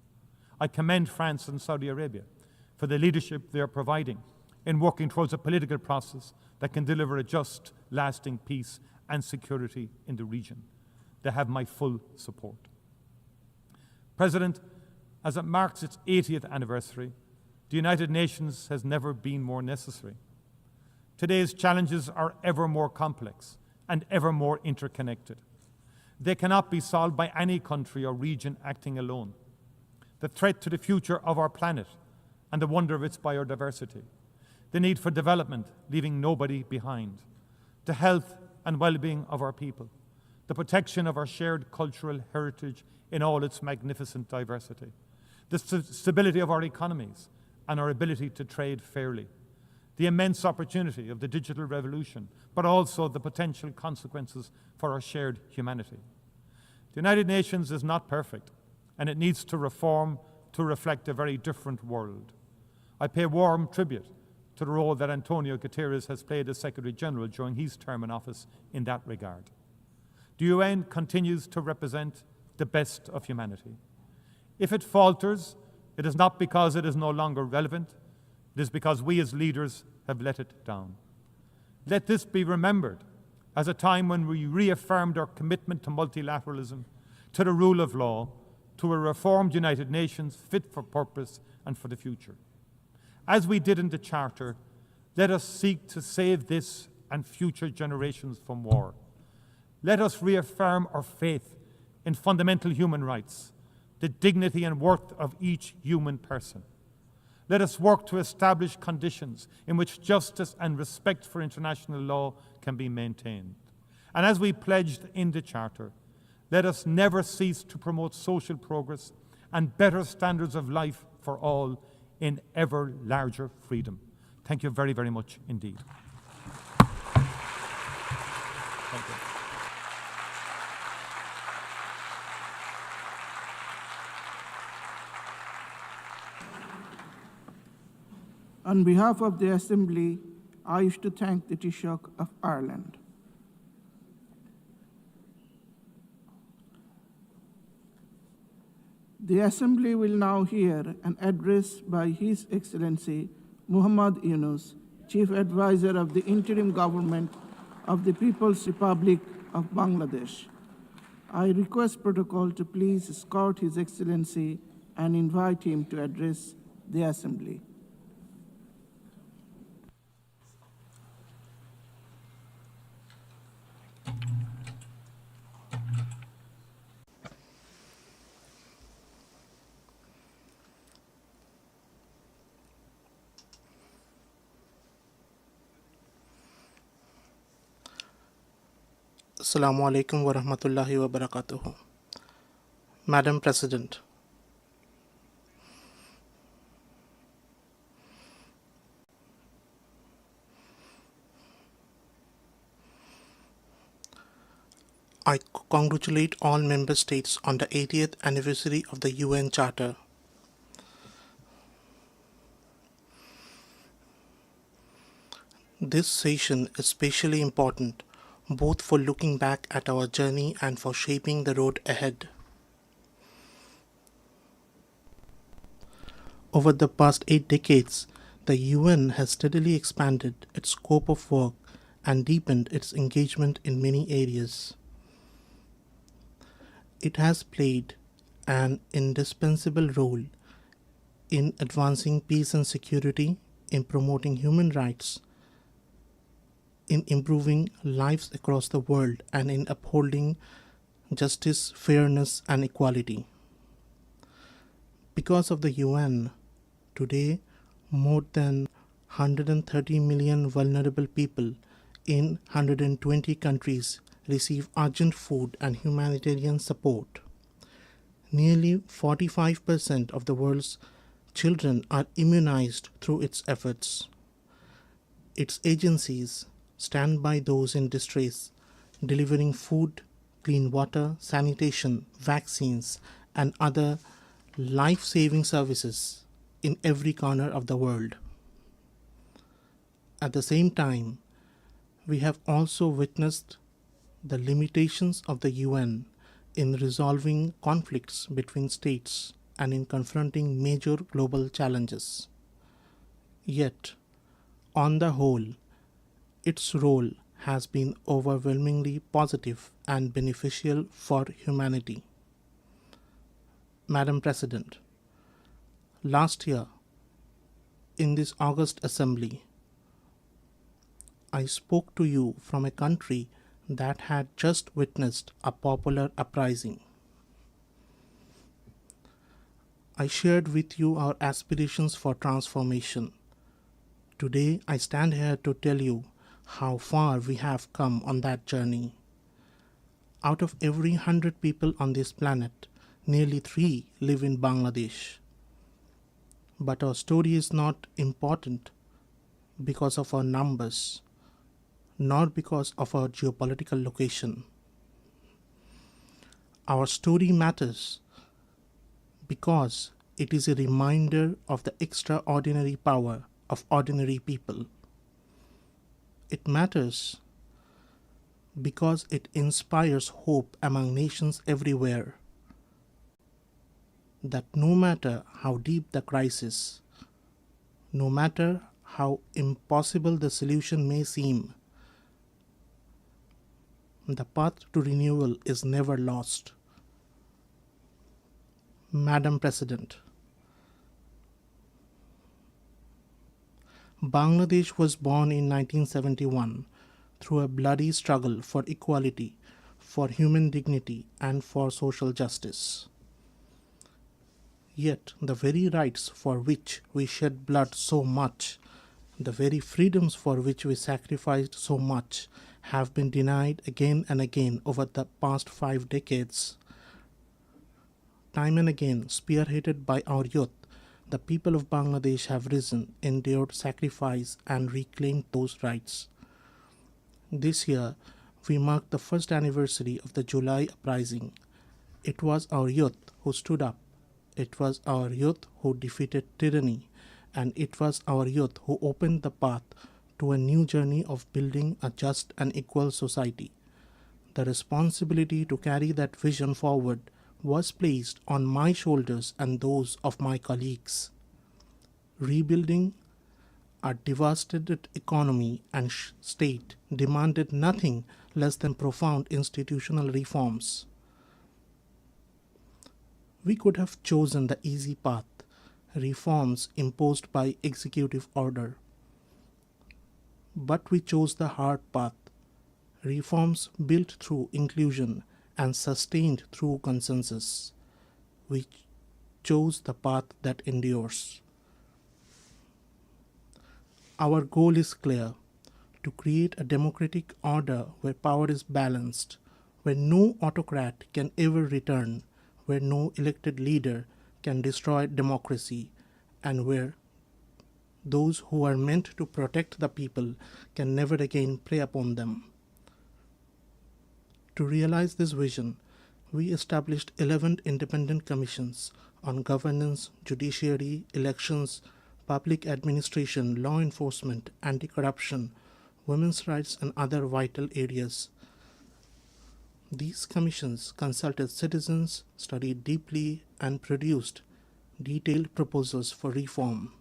Speaker 6: I commend France and Saudi Arabia for the leadership they are providing in working towards a political process that can deliver a just, lasting peace and security in the region. They have my full support. President, as it marks its 80th anniversary, the United Nations has never been more necessary. Today's challenges are ever more complex and ever more interconnected. They cannot be solved by any country or region acting alone. The threat to the future of our planet and the wonder of its biodiversity, the need for development, leaving nobody behind, the health and well-being of our people, the protection of our shared cultural heritage in all its magnificent diversity, the stability of our economies and our ability to trade fairly, the immense opportunity of the digital revolution, but also the potential consequences for our shared humanity. The United Nations is not perfect, and it needs to reform to reflect a very different world. I pay warm tribute to the role that Antonio Guterres has played as Secretary General during his term in office in that regard. The UN continues to represent the best of humanity. If it falters, it is not because it is no longer relevant, it is because we as leaders have let it down. Let this be remembered as a time when we reaffirmed our commitment to multilateralism, to the rule of law, to a reformed United Nations fit for purpose and for the future. As we did in the Charter, let us seek to save this and future generations from war. Let us reaffirm our faith in fundamental human rights, the dignity and worth of each human person. Let us work to establish conditions in which justice and respect for international law can be maintained. And as we pledged in the Charter, let us never cease to promote social progress and better standards of life for all in ever larger freedom. Thank you very, very much indeed. Thank you.
Speaker 5: On behalf of the Assembly, I wish to thank the Taoiseach of Ireland. The Assembly will now hear an address by His Excellency Muhammad Yunus, Chief Advisor of the Interim Government of the People's Republic of Bangladesh. I request protocol to please escort His Excellency and invite him to address the Assembly.
Speaker 7: Assalamu alaikum wa rahmatullahi wa barakatuhu. Madam President, I congratulate all member states on the 80th anniversary of the UN Charter. This session is especially important both for looking back at our journey and for shaping the road ahead. Over the past 8 decades, the UN has steadily expanded its scope of work and deepened its engagement in many areas. It has played an indispensable role in advancing peace and security, in promoting human rights, in improving lives across the world, and in upholding justice, fairness, and equality. Because of the UN, today more than 130 million vulnerable people in 120 countries receive urgent food and humanitarian support. Nearly 45% of the world's children are immunized through its efforts. Its agencies stand by those in distress, delivering food, clean water, sanitation, vaccines, and other life-saving services in every corner of the world. At the same time, we have also witnessed the limitations of the UN in resolving conflicts between states and in confronting major global challenges. Yet, on the whole, its role has been overwhelmingly positive and beneficial for humanity. Madam President, last year, in this August Assembly, I spoke to you from a country that had just witnessed a popular uprising. I shared with you our aspirations for transformation. Today, I stand here to tell you how far we have come on that journey. Out of every 100 people on this planet, nearly 3 live in Bangladesh. But our story is not important because of our numbers, nor because of our geopolitical location. Our story matters because it is a reminder of the extraordinary power of ordinary people. It matters because it inspires hope among nations everywhere that no matter how deep the crisis, no matter how impossible the solution may seem, the path to renewal is never lost. Madam President, Bangladesh was born in 1971 through a bloody struggle for equality, for human dignity, and for social justice. Yet the very rights for which we shed blood so much, the very freedoms for which we sacrificed so much, have been denied again and again over the past 5 decades. Time and again, spearheaded by our youth, the people of Bangladesh have risen, endured sacrifice, and reclaimed those rights. This year, we mark the first anniversary of the July uprising. It was our youth who stood up. It was our youth who defeated tyranny, and it was our youth who opened the path to a new journey of building a just and equal society. The responsibility to carry that vision forward was placed on my shoulders and those of my colleagues. Rebuilding a devastated economy and state demanded nothing less than profound institutional reforms. We could have chosen the easy path, reforms imposed by executive order. But we chose the hard path, reforms built through inclusion and sustained through consensus. We chose the path that endures. Our goal is clear: to create a democratic order where power is balanced, where no autocrat can ever return, where no elected leader can destroy democracy, and where those who are meant to protect the people can never again prey upon them. To realize this vision, we established 11 independent commissions on governance, judiciary, elections, public administration, law enforcement, anti-corruption, women's rights, and other vital areas. These commissions consulted citizens, studied deeply, and produced detailed proposals for reform.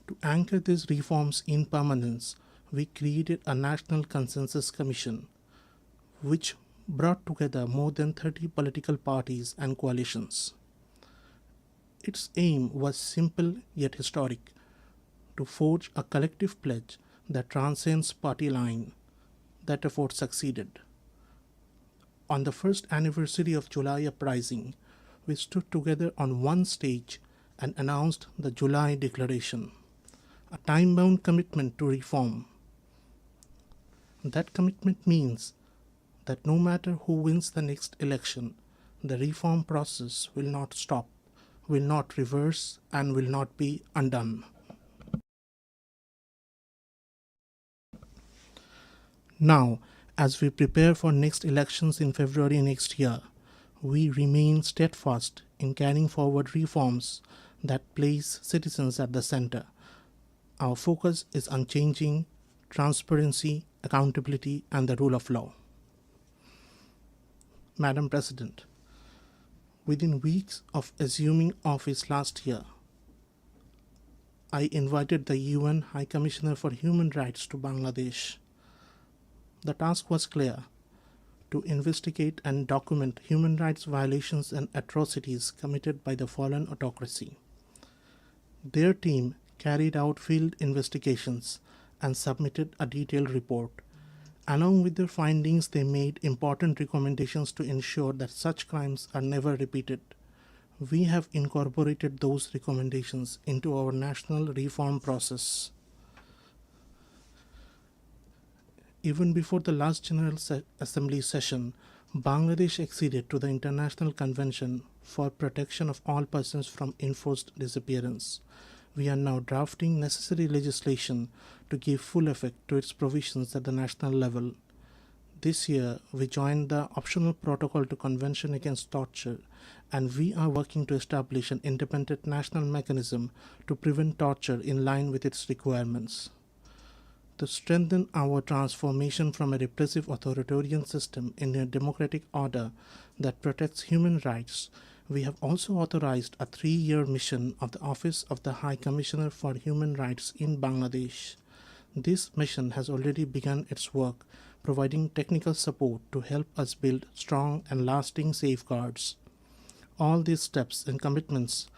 Speaker 7: To anchor these reforms in permanence, we created a National Consensus Commission, which brought together more than 30 political parties and coalitions. Its aim was simple yet historic: to forge a collective pledge that transcends party line. That effort succeeded. On the first anniversary of July Uprising, we stood together on one stage and announced the July Declaration, a time-bound commitment to reform. That commitment means that no matter who wins the next election, the reform process will not stop, will not reverse, and will not be undone. Now, as we prepare for next elections in February next year, we remain steadfast in carrying forward reforms that place citizens at the center. Our focus is unchanging: transparency, accountability, and the rule of law. Madam President, within weeks of assuming office last year, I invited the UN High Commissioner for Human Rights to Bangladesh. The task was clear: to investigate and document human rights violations and atrocities committed by the fallen autocracy. Their team carried out field investigations and submitted a detailed report. Along with their findings, they made important recommendations to ensure that such crimes are never repeated. We have incorporated those recommendations into our national reform process. Even before the last General Assembly session, Bangladesh acceded to the International Convention for Protection of All Persons from Enforced Disappearance. We are now drafting necessary legislation to give full effect to its provisions at the national level. This year, we joined the optional protocol to Convention Against Torture, and we are working to establish an independent national mechanism to prevent torture in line with its requirements. To strengthen our transformation from a repressive authoritarian system into a democratic order that protects human rights, we have also authorized a 3-year mission of the Office of the High Commissioner for Human Rights in Bangladesh. This mission has already begun its work, providing technical support to help us build strong and lasting safeguards. All these steps and commitments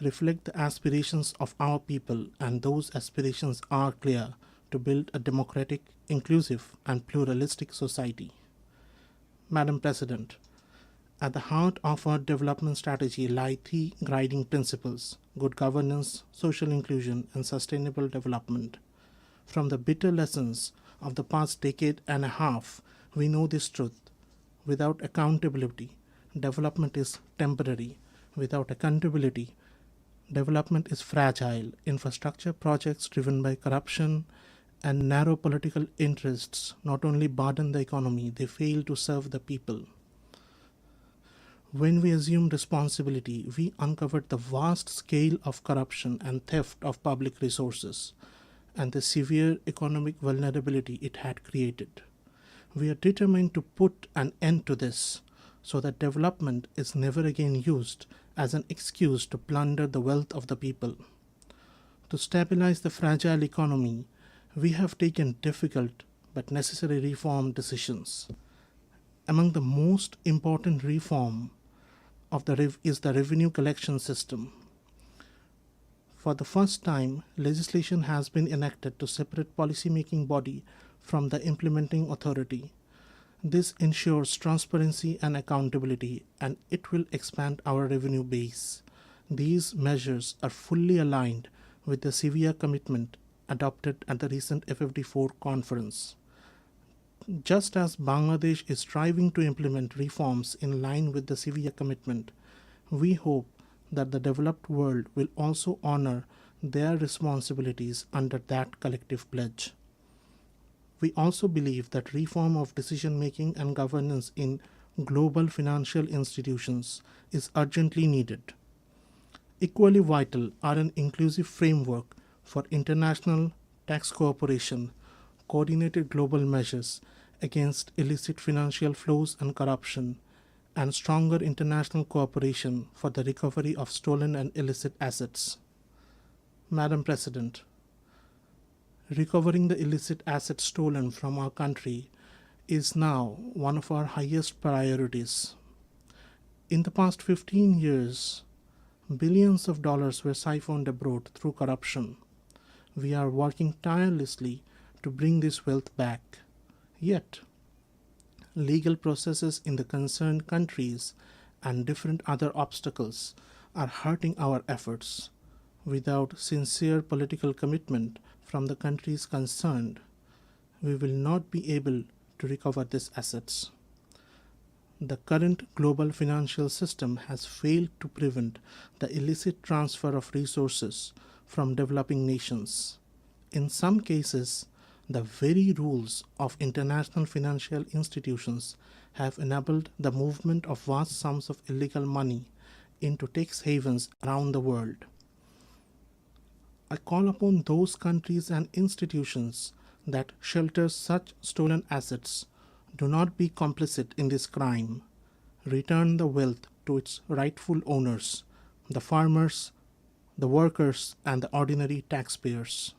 Speaker 7: reflect the aspirations of our people, and those aspirations are clear: to build a democratic, inclusive, and pluralistic society. Madam President, at the heart of our development strategy lie 3 guiding principles: good governance, social inclusion, and sustainable development. From the bitter lessons of the past decade and a half, we know this truth: without accountability, development is temporary. Without accountability, development is fragile. Infrastructure projects driven by corruption and narrow political interests not only burden the economy, they fail to serve the people. When we assumed responsibility, we uncovered the vast scale of corruption and theft of public resources and the severe economic vulnerability it had created. We are determined to put an end to this so that development is never again used as an excuse to plunder the wealth of the people. To stabilize the fragile economy, we have taken difficult but necessary reform decisions. Among the most important reform is the revenue collection system. For the first time, legislation has been enacted to separate policy-making body from the implementing authority. This ensures transparency and accountability, and it will expand our revenue base. These measures are fully aligned with the severe commitment adopted at the recent FFD4 conference. Just as Bangladesh is striving to implement reforms in line with the severe commitment, we hope that the developed world will also honor their responsibilities under that collective pledge. We also believe that reform of decision-making and governance in global financial institutions is urgently needed. Equally vital are an inclusive framework for international tax cooperation, coordinated global measures against illicit financial flows and corruption, and stronger international cooperation for the recovery of stolen and illicit assets. Madam President, recovering the illicit assets stolen from our country is now one of our highest priorities. In the past 15 years, billions of dollars were siphoned abroad through corruption. We are working tirelessly to bring this wealth back. Yet, legal processes in the concerned countries and different other obstacles are hurting our efforts. Without sincere political commitment from the countries concerned, we will not be able to recover these assets. The current global financial system has failed to prevent the illicit transfer of resources from developing nations. In some cases, the very rules of international financial institutions have enabled the movement of vast sums of illegal money into tax havens around the world. I call upon those countries and institutions that shelter such stolen assets, do not be complicit in this crime. Return the wealth to its rightful owners, the farmers, the workers, and the ordinary taxpayers.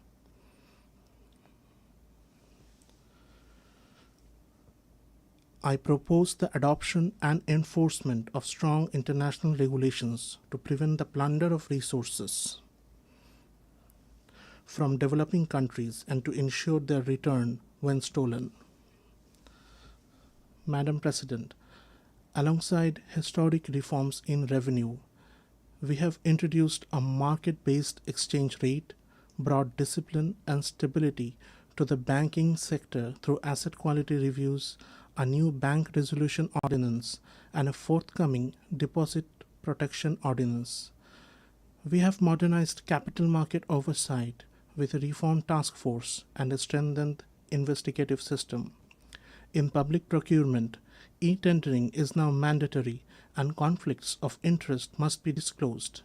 Speaker 7: I propose the adoption and enforcement of strong international regulations to prevent the plunder of resources from developing countries and to ensure their return when stolen. Madam President, alongside historic reforms in revenue, we have introduced a market-based exchange rate, brought discipline and stability to the banking sector through asset quality reviews, a new bank resolution ordinance, and a forthcoming deposit protection ordinance. We have modernized capital market oversight with a reformed task force and a strengthened investigative system. In public procurement, e-tendering is now mandatory and conflicts of interest must be disclosed.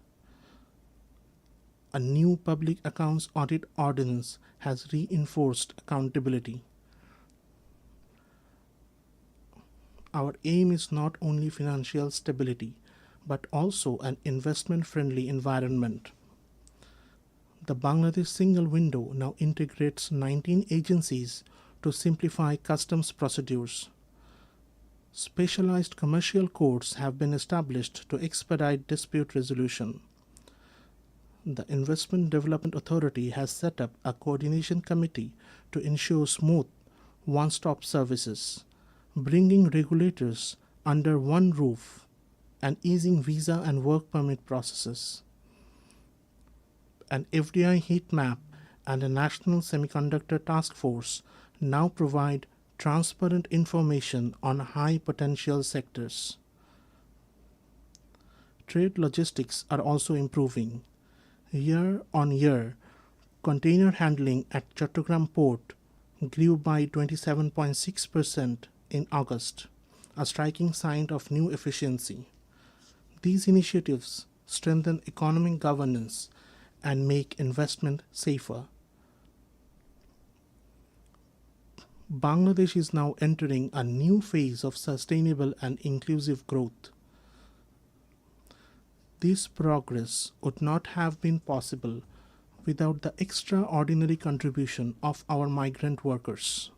Speaker 7: A new public accounts audit ordinance has reinforced accountability. Our aim is not only financial stability, but also an investment-friendly environment. The Bangladesh single window now integrates 19 agencies to simplify customs procedures. Specialized commercial courts have been established to expedite dispute resolution. The Investment Development Authority has set up a coordination committee to ensure smooth, one-stop services, bringing regulators under one roof and easing visa and work permit processes. An FDI heat map and a national semiconductor task force now provide transparent information on high potential sectors. Trade logistics are also improving. Year on year, container handling at Chattogram port grew by 27.6% in August, a striking sign of new efficiency. These initiatives strengthen economic governance and make investment safer. Bangladesh is now entering a new phase of sustainable and inclusive growth. This progress would not have been possible without the extraordinary contribution of our migrant workers.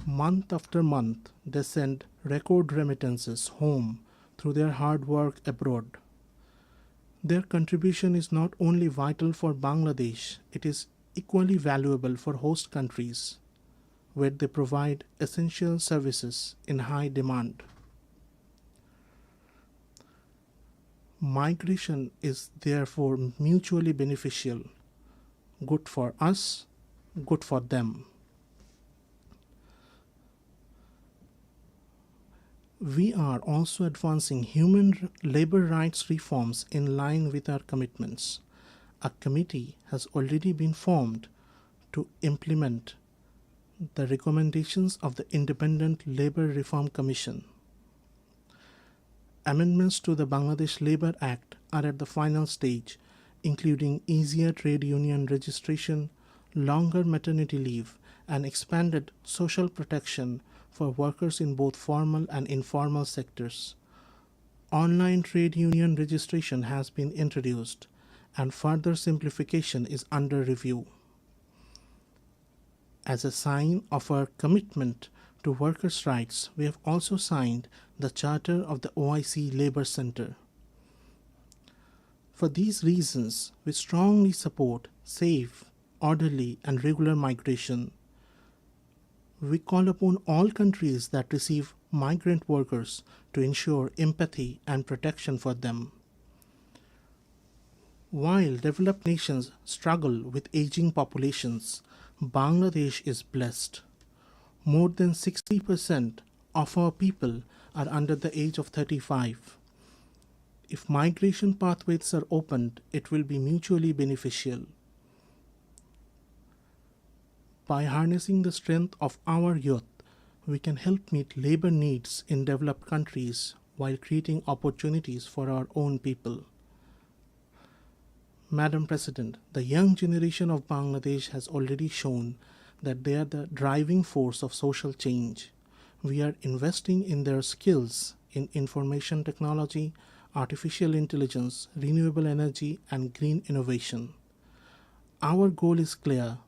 Speaker 7: Month after month, they send record remittances home through their hard work abroad. Their contribution is not only vital for Bangladesh, it is equally valuable for host countries, where they provide essential services in high demand. Migration is therefore mutually beneficial, good for us, good for them. We are also advancing human labor rights reforms in line with our commitments. A committee has already been formed to implement the recommendations of the Independent Labor Reform Commission. Amendments to the Bangladesh Labour Act are at the final stage, including easier trade union registration, longer maternity leave, and expanded social protection for workers in both formal and informal sectors. Online trade union registration has been introduced, and further simplification is under review. As a sign of our commitment to workers' rights, we have also signed the Charter of the OIC Labour Centre. For these reasons, we strongly support safe, orderly, and regular migration. We call upon all countries that receive migrant workers to ensure empathy and protection for them. While developed nations struggle with aging populations, Bangladesh is blessed. More than 60% of our people are under the age of 35. If migration pathways are opened, it will be mutually beneficial. By harnessing the strength of our youth, we can help meet labor needs in developed countries while creating opportunities for our own people. Madam President, the young generation of Bangladesh has already shown that they are the driving force of social change. We are investing in their skills in information technology, artificial intelligence, renewable energy, and green innovation. Our goal is clear: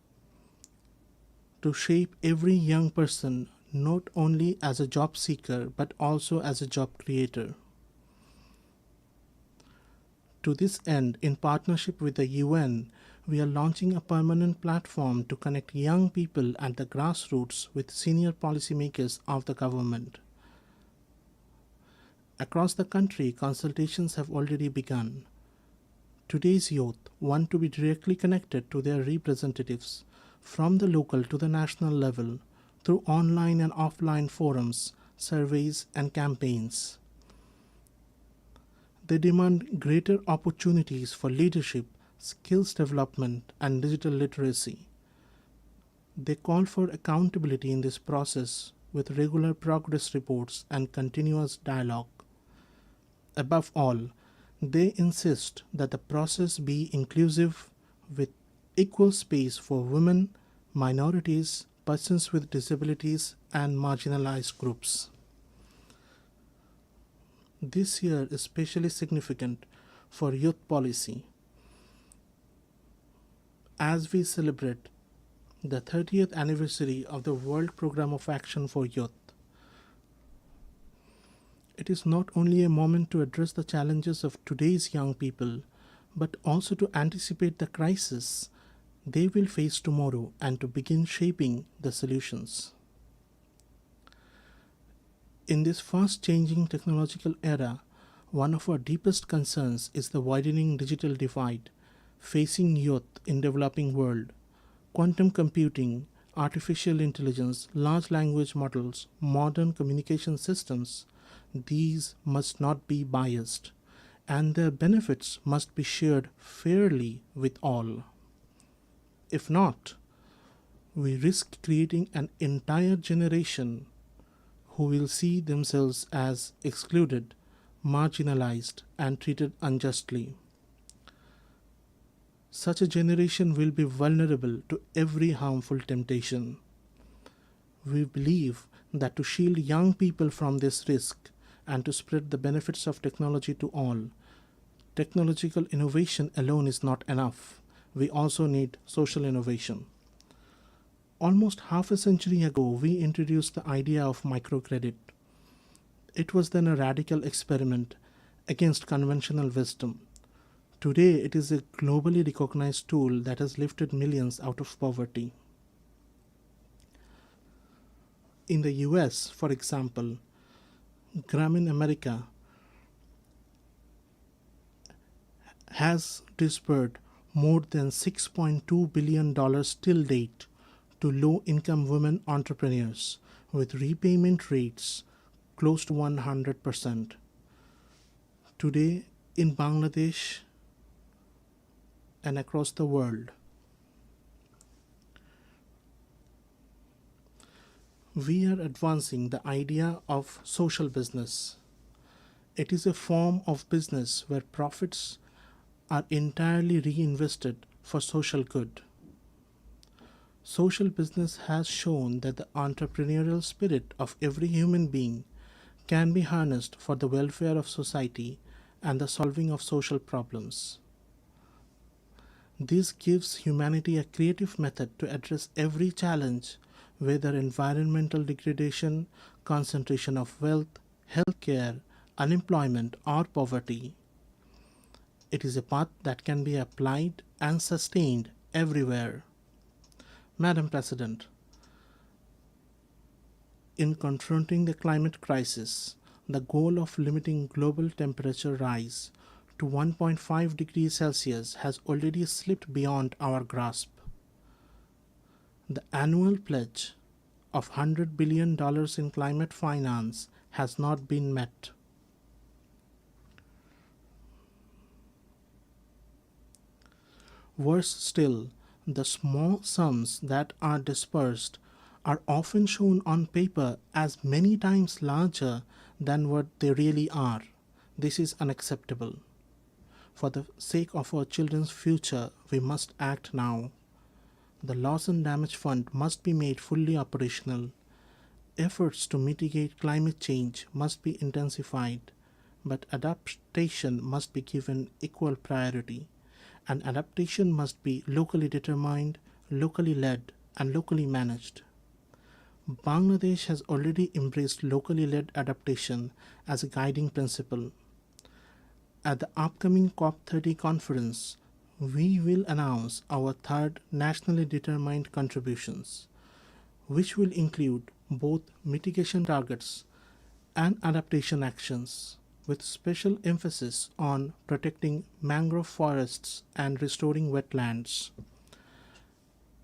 Speaker 7: to shape every young person not only as a job seeker but also as a job creator. To this end, in partnership with the UN, we are launching a permanent platform to connect young people at the grassroots with senior policymakers of the government. Across the country, consultations have already begun. Today's youth want to be directly connected to their representatives from the local to the national level through online and offline forums, surveys, and campaigns. They demand greater opportunities for leadership, skills development, and digital literacy. They call for accountability in this process with regular progress reports and continuous dialogue. Above all, they insist that the process be inclusive with equal space for women, minorities, persons with disabilities, and marginalized groups. This year is especially significant for youth policy as we celebrate the 30th anniversary of the World Programme of Action for Youth. It is not only a moment to address the challenges of today's young people, but also to anticipate the crisis they will face tomorrow and to begin shaping the solutions. In this fast-changing technological era, one of our deepest concerns is the widening digital divide facing youth in developing world. Quantum computing, artificial intelligence, large language models, modern communication systems, these must not be biased, and their benefits must be shared fairly with all. If not, we risk creating an entire generation who will see themselves as excluded, marginalized, and treated unjustly. Such a generation will be vulnerable to every harmful temptation. We believe that to shield young people from this risk and to spread the benefits of technology to all, technological innovation alone is not enough. We also need social innovation. Almost half a century ago, we introduced the idea of microcredit. It was then a radical experiment against conventional wisdom. Today, it is a globally recognized tool that has lifted millions out of poverty. In the US, for example, Grameen America has disbursed more than $6.2 billion till date to low-income women entrepreneurs with repayment rates close to 100%. Today, in Bangladesh and across the world, we are advancing the idea of social business. It is a form of business where profits are entirely reinvested for social good. Social business has shown that the entrepreneurial spirit of every human being can be harnessed for the welfare of society and the solving of social problems. This gives humanity a creative method to address every challenge, whether environmental degradation, concentration of wealth, healthcare, unemployment, or poverty. It is a path that can be applied and sustained everywhere. Madam President, in confronting the climate crisis, the goal of limiting global temperature rise to 1.5 degrees Celsius has already slipped beyond our grasp. The annual pledge of $100 billion in climate finance has not been met. Worse still, the small sums that are dispersed are often shown on paper as many times larger than what they really are. This is unacceptable. For the sake of our children's future, we must act now. The Loss and Damage Fund must be made fully operational. Efforts to mitigate climate change must be intensified, but adaptation must be given equal priority. And adaptation must be locally determined, locally led, and locally managed. Bangladesh has already embraced locally led adaptation as a guiding principle. At the upcoming COP30 conference, we will announce our third nationally determined contributions, which will include both mitigation targets and adaptation actions, with special emphasis on protecting mangrove forests and restoring wetlands.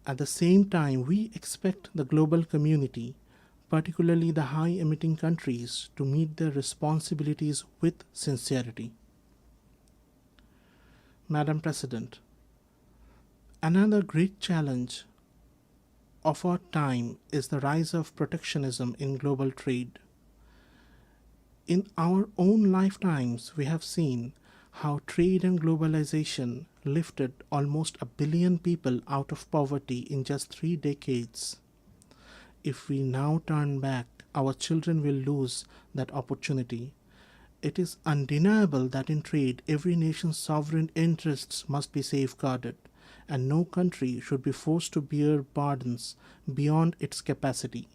Speaker 7: At the same time, we expect the global community, particularly the high-emitting countries, to meet their responsibilities with sincerity. Madam President, another great challenge of our time is the rise of protectionism in global trade. In our own lifetimes, we have seen how trade and globalization lifted almost 1 billion people out of poverty in just 3 decades. If we now turn back, our children will lose that opportunity. It is undeniable that in trade, every nation's sovereign interests must be safeguarded, and no country should be forced to bear burdens beyond its capacity.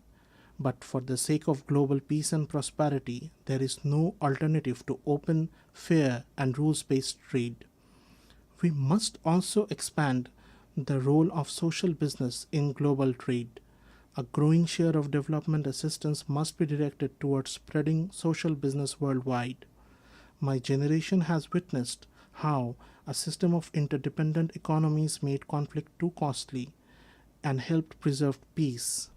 Speaker 7: But for the sake of global peace and prosperity, there is no alternative to open, fair, and rules-based trade. We must also expand the role of social business in global trade. A growing share of development assistance must be directed towards spreading social business worldwide. My generation has witnessed how a system of interdependent economies made conflict too costly and helped preserve peace.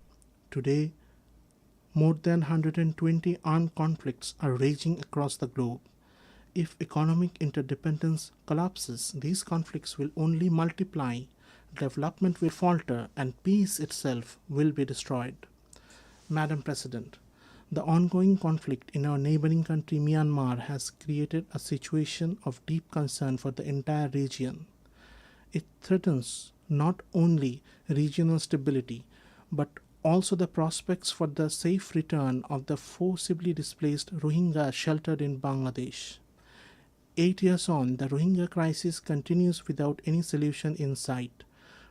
Speaker 7: Today, more than 120 armed conflicts are raging across the globe. If economic interdependence collapses, these conflicts will only multiply, development will falter, and peace itself will be destroyed. Madam President, the ongoing conflict in our neighboring country Myanmar has created a situation of deep concern for the entire region. It threatens not only regional stability, but also the prospects for the safe return of the forcibly displaced Rohingya sheltered in Bangladesh. 8 years on, the Rohingya crisis continues without any solution in sight.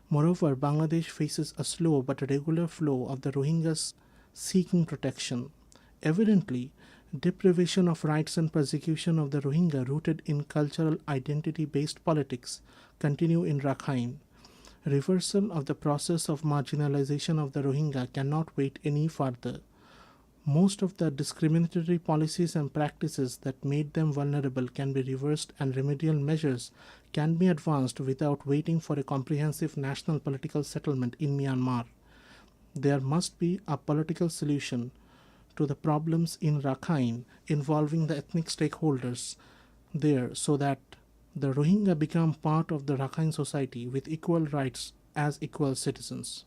Speaker 7: Moreover, Bangladesh faces a slow but regular flow of the Rohingyas seeking protection. Evidently, deprivation of rights and persecution of the Rohingya rooted in cultural identity-based politics continue in Rakhine. Reversal of the process of marginalization of the Rohingya cannot wait any further. Most of the discriminatory policies and practices that made them vulnerable can be reversed, and remedial measures can be advanced without waiting for a comprehensive national political settlement in Myanmar. There must be a political solution to the problems in Rakhine involving the ethnic stakeholders there so that the Rohingya become part of the Rakhine society with equal rights as equal citizens.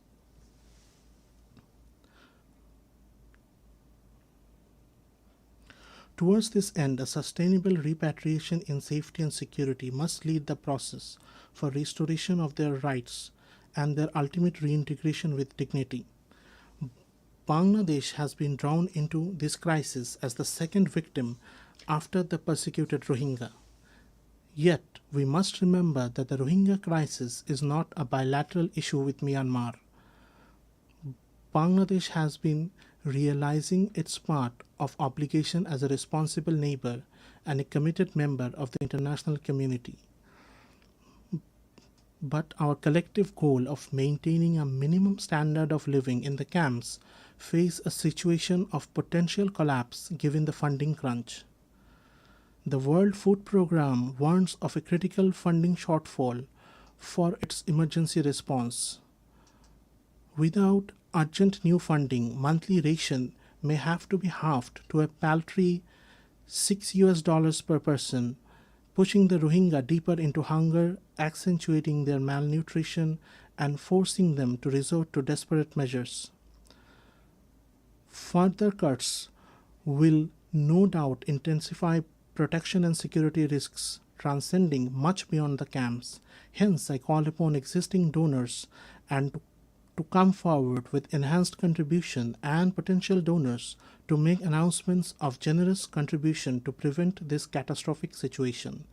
Speaker 7: Towards this end, a sustainable repatriation in safety and security must lead the process for restoration of their rights and their ultimate reintegration with dignity. Bangladesh has been drawn into this crisis as the second victim after the persecuted Rohingya. Yet, we must remember that the Rohingya crisis is not a bilateral issue with Myanmar. Bangladesh has been realizing its part of obligation as a responsible neighbor and a committed member of the international community. But our collective goal of maintaining a minimum standard of living in the camps face a situation of potential collapse given the funding crunch. The World Food Programme warns of a critical funding shortfall for its emergency response. Without urgent new funding, monthly ration may have to be halved to a paltry $6 per person, pushing the Rohingya deeper into hunger, accentuating their malnutrition, and forcing them to resort to desperate measures. Further cuts will no doubt intensify protection and security risks, transcending much beyond the camps. Hence, I call upon existing donors and to come forward with enhanced contribution and potential donors to make announcements of generous contribution to prevent this catastrophic situation.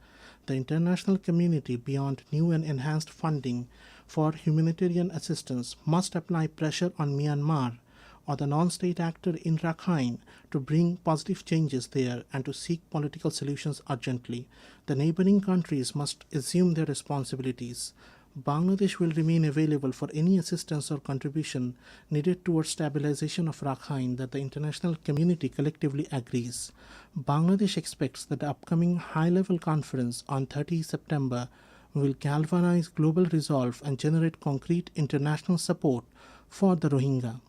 Speaker 7: The international community, beyond new and enhanced funding for humanitarian assistance, must apply pressure on Myanmar or the non-state actor in Rakhine to bring positive changes there and to seek political solutions urgently. The neighboring countries must assume their responsibilities. Bangladesh will remain available for any assistance or contribution needed towards stabilization of Rakhine that the international community collectively agrees. Bangladesh expects that the upcoming high-level conference on 30 September will galvanize global resolve and generate concrete international support for the Rohingya,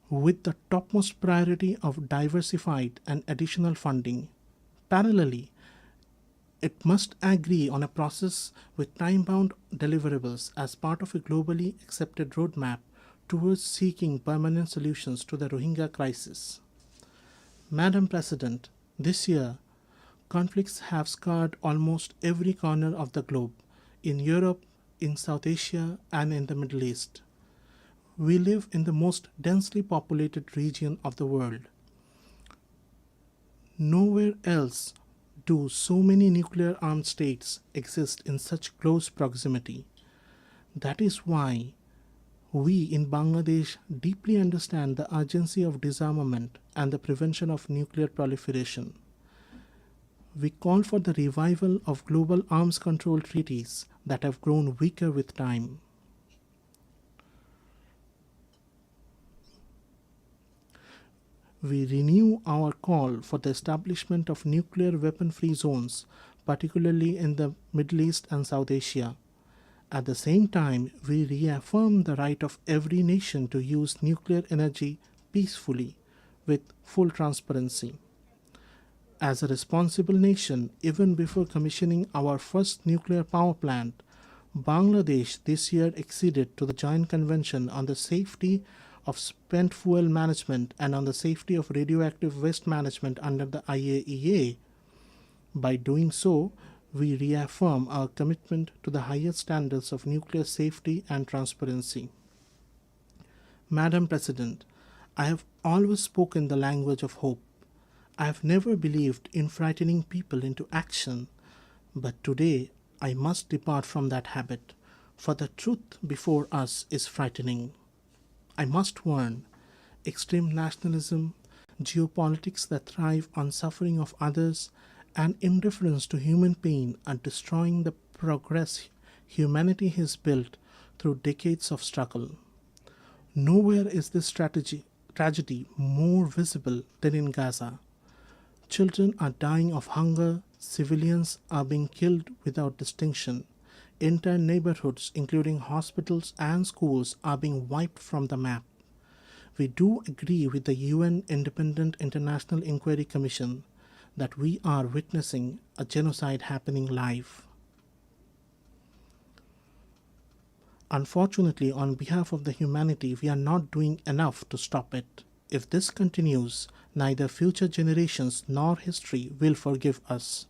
Speaker 7: with the topmost priority of diversified and additional funding. Parallelly, it must agree on a process with time-bound deliverables as part of a globally accepted roadmap towards seeking permanent solutions to the Rohingya crisis. Madam President, this year, conflicts have scarred almost every corner of the globe, in Europe, in South Asia, and in the Middle East. We live in the most densely populated region of the world. Nowhere else do so many nuclear-armed states exist in such close proximity. That is why we in Bangladesh deeply understand the urgency of disarmament and the prevention of nuclear proliferation. We call for the revival of global arms control treaties that have grown weaker with time. We renew our call for the establishment of nuclear weapon-free zones, particularly in the Middle East and South Asia. At the same time, we reaffirm the right of every nation to use nuclear energy peacefully, with full transparency. As a responsible nation, even before commissioning our first nuclear power plant, Bangladesh this year acceded to the Joint Convention on the Safety of Spent Fuel Management and on the Safety of Radioactive Waste Management under the IAEA. By doing so, we reaffirm our commitment to the highest standards of nuclear safety and transparency. Madam President, I have always spoken the language of hope. I have never believed in frightening people into action, but today I must depart from that habit, for the truth before us is frightening. I must warn, extreme nationalism, geopolitics that thrive on suffering of others, and indifference to human pain are destroying the progress humanity has built through decades of struggle. Nowhere is this tragedy more visible than in Gaza. Children are dying of hunger, civilians are being killed without distinction. Entire neighborhoods, including hospitals and schools, are being wiped from the map. We do agree with the UN Independent International Inquiry Commission that we are witnessing a genocide happening live. Unfortunately, on behalf of the humanity, we are not doing enough to stop it. If this continues, neither future generations nor history will forgive us.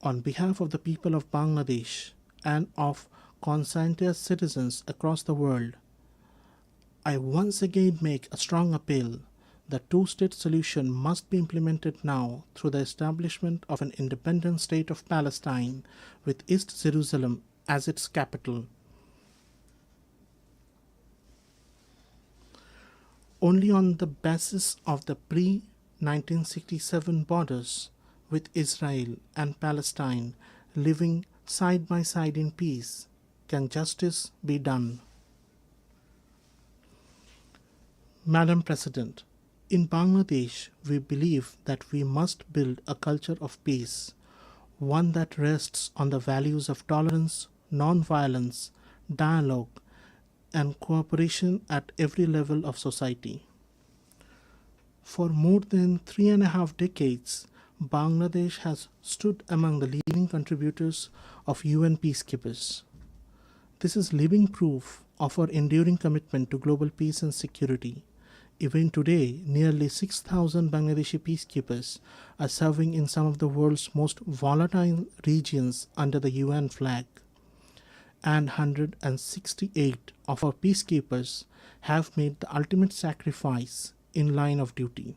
Speaker 7: On behalf of the people of Bangladesh and of conscientious citizens across the world, I once again make a strong appeal The two-state solution must be implemented now through the establishment of an independent state of Palestine with East Jerusalem as its capital. Only on the basis of the pre-1967 borders, with Israel and Palestine living side by side in peace, can justice be done. Madam President, in Bangladesh, we believe that we must build a culture of peace, one that rests on the values of tolerance, non-violence, dialogue, and cooperation at every level of society. For more than 3.5 decades, Bangladesh has stood among the leading contributors of UN peacekeepers. This is living proof of our enduring commitment to global peace and security. Even today, nearly 6,000 Bangladeshi peacekeepers are serving in some of the world's most volatile regions under the UN flag. And 168 of our peacekeepers have made the ultimate sacrifice in line of duty.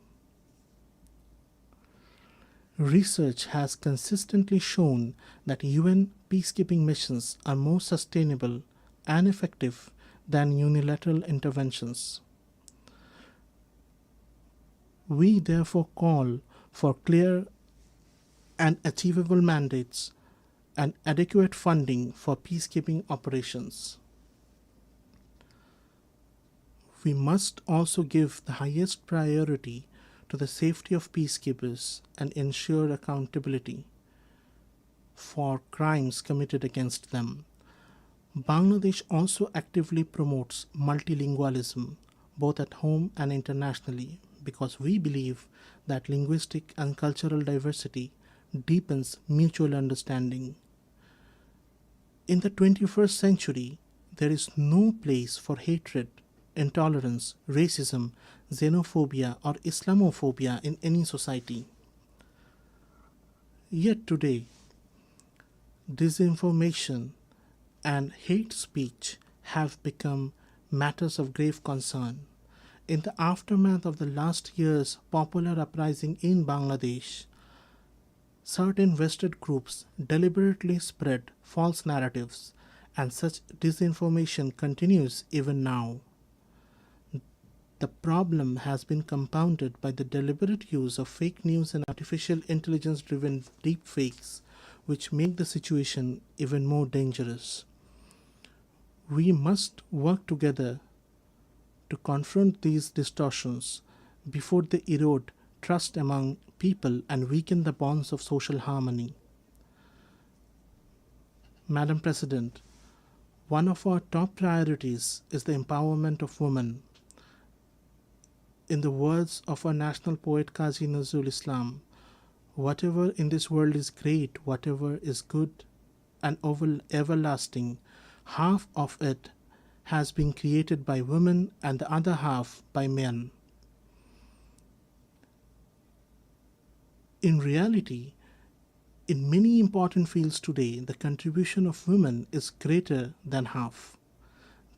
Speaker 7: Research has consistently shown that UN peacekeeping missions are more sustainable and effective than unilateral interventions. We therefore call for clear and achievable mandates and adequate funding for peacekeeping operations. We must also give the highest priority to the safety of peacekeepers and ensure accountability for crimes committed against them. Bangladesh also actively promotes multilingualism, both at home and internationally, because we believe that linguistic and cultural diversity deepens mutual understanding. In the 21st century, there is no place for hatred, intolerance, racism, xenophobia, or Islamophobia in any society. Yet today, disinformation and hate speech have become matters of grave concern. In the aftermath of the last year's popular uprising in Bangladesh, certain vested groups deliberately spread false narratives, and such disinformation continues even now. The problem has been compounded by the deliberate use of fake news and artificial intelligence-driven deepfakes, which make the situation even more dangerous. We must work together to confront these distortions before they erode trust among people and weaken the bonds of social harmony. Madam President, one of our top priorities is the empowerment of women. In the words of our national poet Qazi Nazrul Islam, whatever in this world is great, whatever is good and everlasting, half of it has been created by women and the other half by men. In reality, in many important fields today, the contribution of women is greater than half.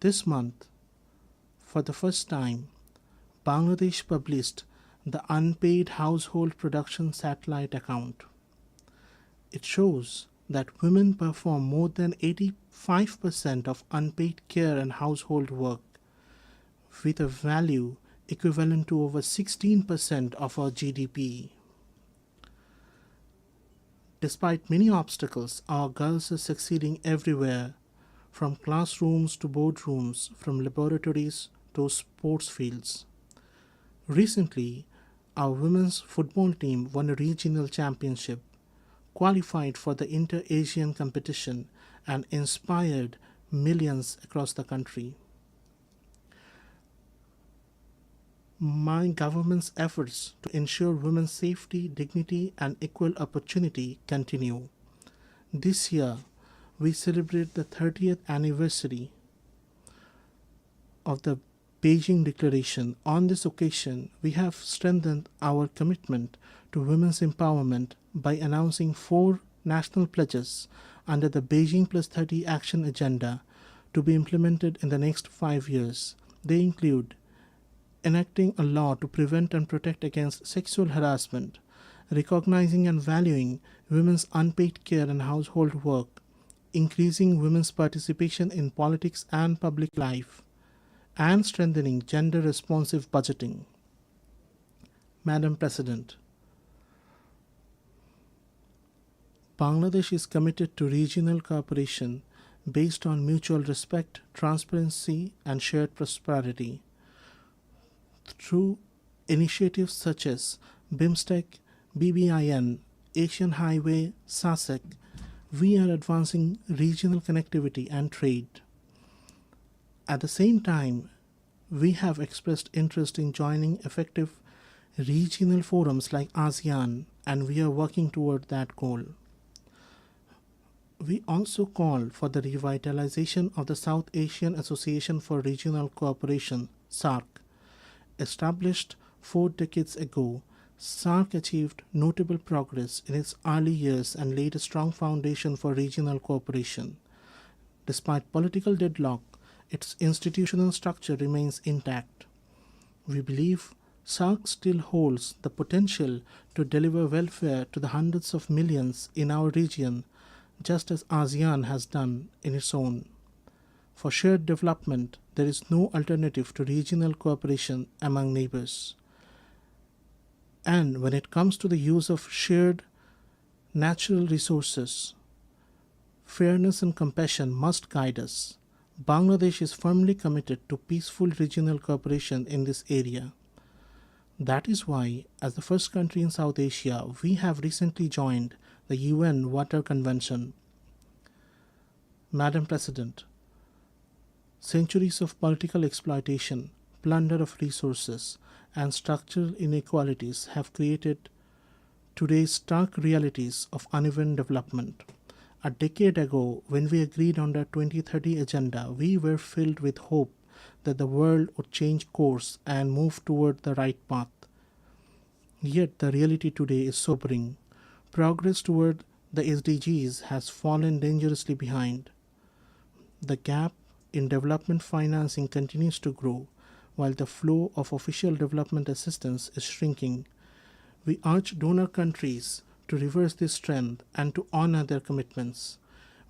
Speaker 7: This month, for the first time, Bangladesh published the Unpaid Household Production Satellite Account. It shows that women perform more than 85% of unpaid care and household work, with a value equivalent to over 16% of our GDP. Despite many obstacles, our girls are succeeding everywhere, from classrooms to boardrooms, from laboratories to sports fields. Recently, our women's football team won a regional championship, qualified for the Inter-Asian competition, and inspired millions across the country. My government's efforts to ensure women's safety, dignity, and equal opportunity continue. This year, we celebrate the 30th anniversary of the Beijing Declaration. On this occasion, we have strengthened our commitment to women's empowerment by announcing 4 national pledges under the Beijing Plus 30 Action Agenda to be implemented in the next 5 years. They include enacting a law to prevent and protect against sexual harassment, recognizing and valuing women's unpaid care and household work, increasing women's participation in politics and public life, and strengthening gender-responsive budgeting. Madam President, Bangladesh is committed to regional cooperation based on mutual respect, transparency, and shared prosperity. Through initiatives such as BIMSTEC, BBIN, Asian Highway, SASEC, we are advancing regional connectivity and trade. At the same time, we have expressed interest in joining effective regional forums like ASEAN, and we are working toward that goal. We also call for the revitalization of the South Asian Association for Regional Cooperation, SAARC. Established 4 decades ago, SAARC achieved notable progress in its early years and laid a strong foundation for regional cooperation. Despite political deadlock, its institutional structure remains intact. We believe SAARC still holds the potential to deliver welfare to the hundreds of millions in our region, just as ASEAN has done in its own. For shared development, there is no alternative to regional cooperation among neighbors. And when it comes to the use of shared natural resources, fairness and compassion must guide us. Bangladesh is firmly committed to peaceful regional cooperation in this area. That is why, as the first country in South Asia, we have recently joined the UN Water Convention. Madam President, centuries of political exploitation, plunder of resources, and structural inequalities have created today's stark realities of uneven development. A decade ago, when we agreed on the 2030 agenda, we were filled with hope that the world would change course and move toward the right path. Yet the reality today is sobering. Progress toward the SDGs has fallen dangerously behind. The gap in development financing continues to grow, while the flow of official development assistance is shrinking. We urge donor countries to reverse this trend and to honor their commitments.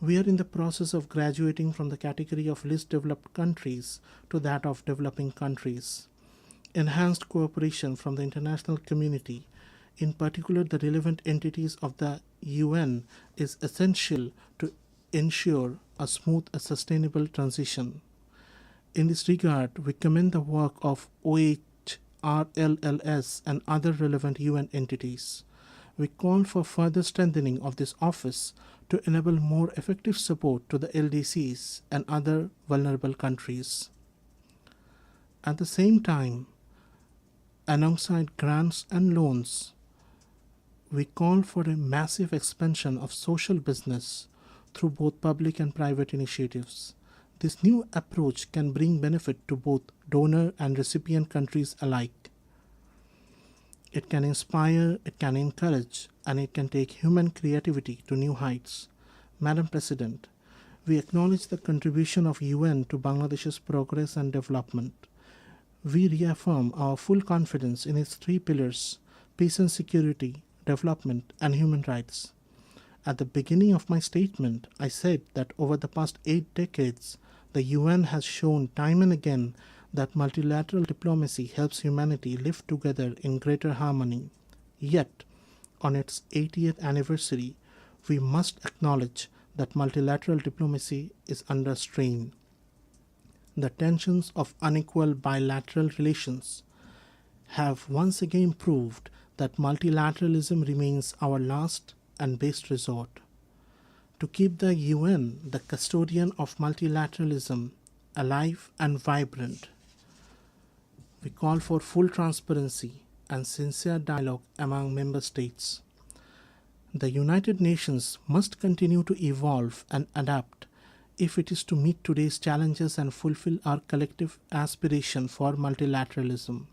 Speaker 7: We are in the process of graduating from the category of least developed countries to that of developing countries. Enhanced cooperation from the international community, in particular the relevant entities of the UN, is essential to ensure a smooth and sustainable transition. In this regard, we commend the work of OHRLLS and other relevant UN entities. We call for further strengthening of this office to enable more effective support to the LDCs and other vulnerable countries. At the same time, alongside grants and loans, we call for a massive expansion of social business through both public and private initiatives. This new approach can bring benefit to both donor and recipient countries alike. It can inspire, it can encourage, and it can take human creativity to new heights. Madam President, we acknowledge the contribution of UN to Bangladesh's progress and development. We reaffirm our full confidence in its 3 pillars: peace and security, development, and human rights. At the beginning of my statement, I said that over the past 8 decades, the UN has shown time and again that multilateral diplomacy helps humanity live together in greater harmony. Yet, on its 80th anniversary, we must acknowledge that multilateral diplomacy is under strain. The tensions of unequal bilateral relations have once again proved that multilateralism remains our last and best resort. To keep the UN, the custodian of multilateralism, alive and vibrant, we call for full transparency and sincere dialogue among member states. The United Nations must continue to evolve and adapt if it is to meet today's challenges and fulfill our collective aspiration for multilateralism.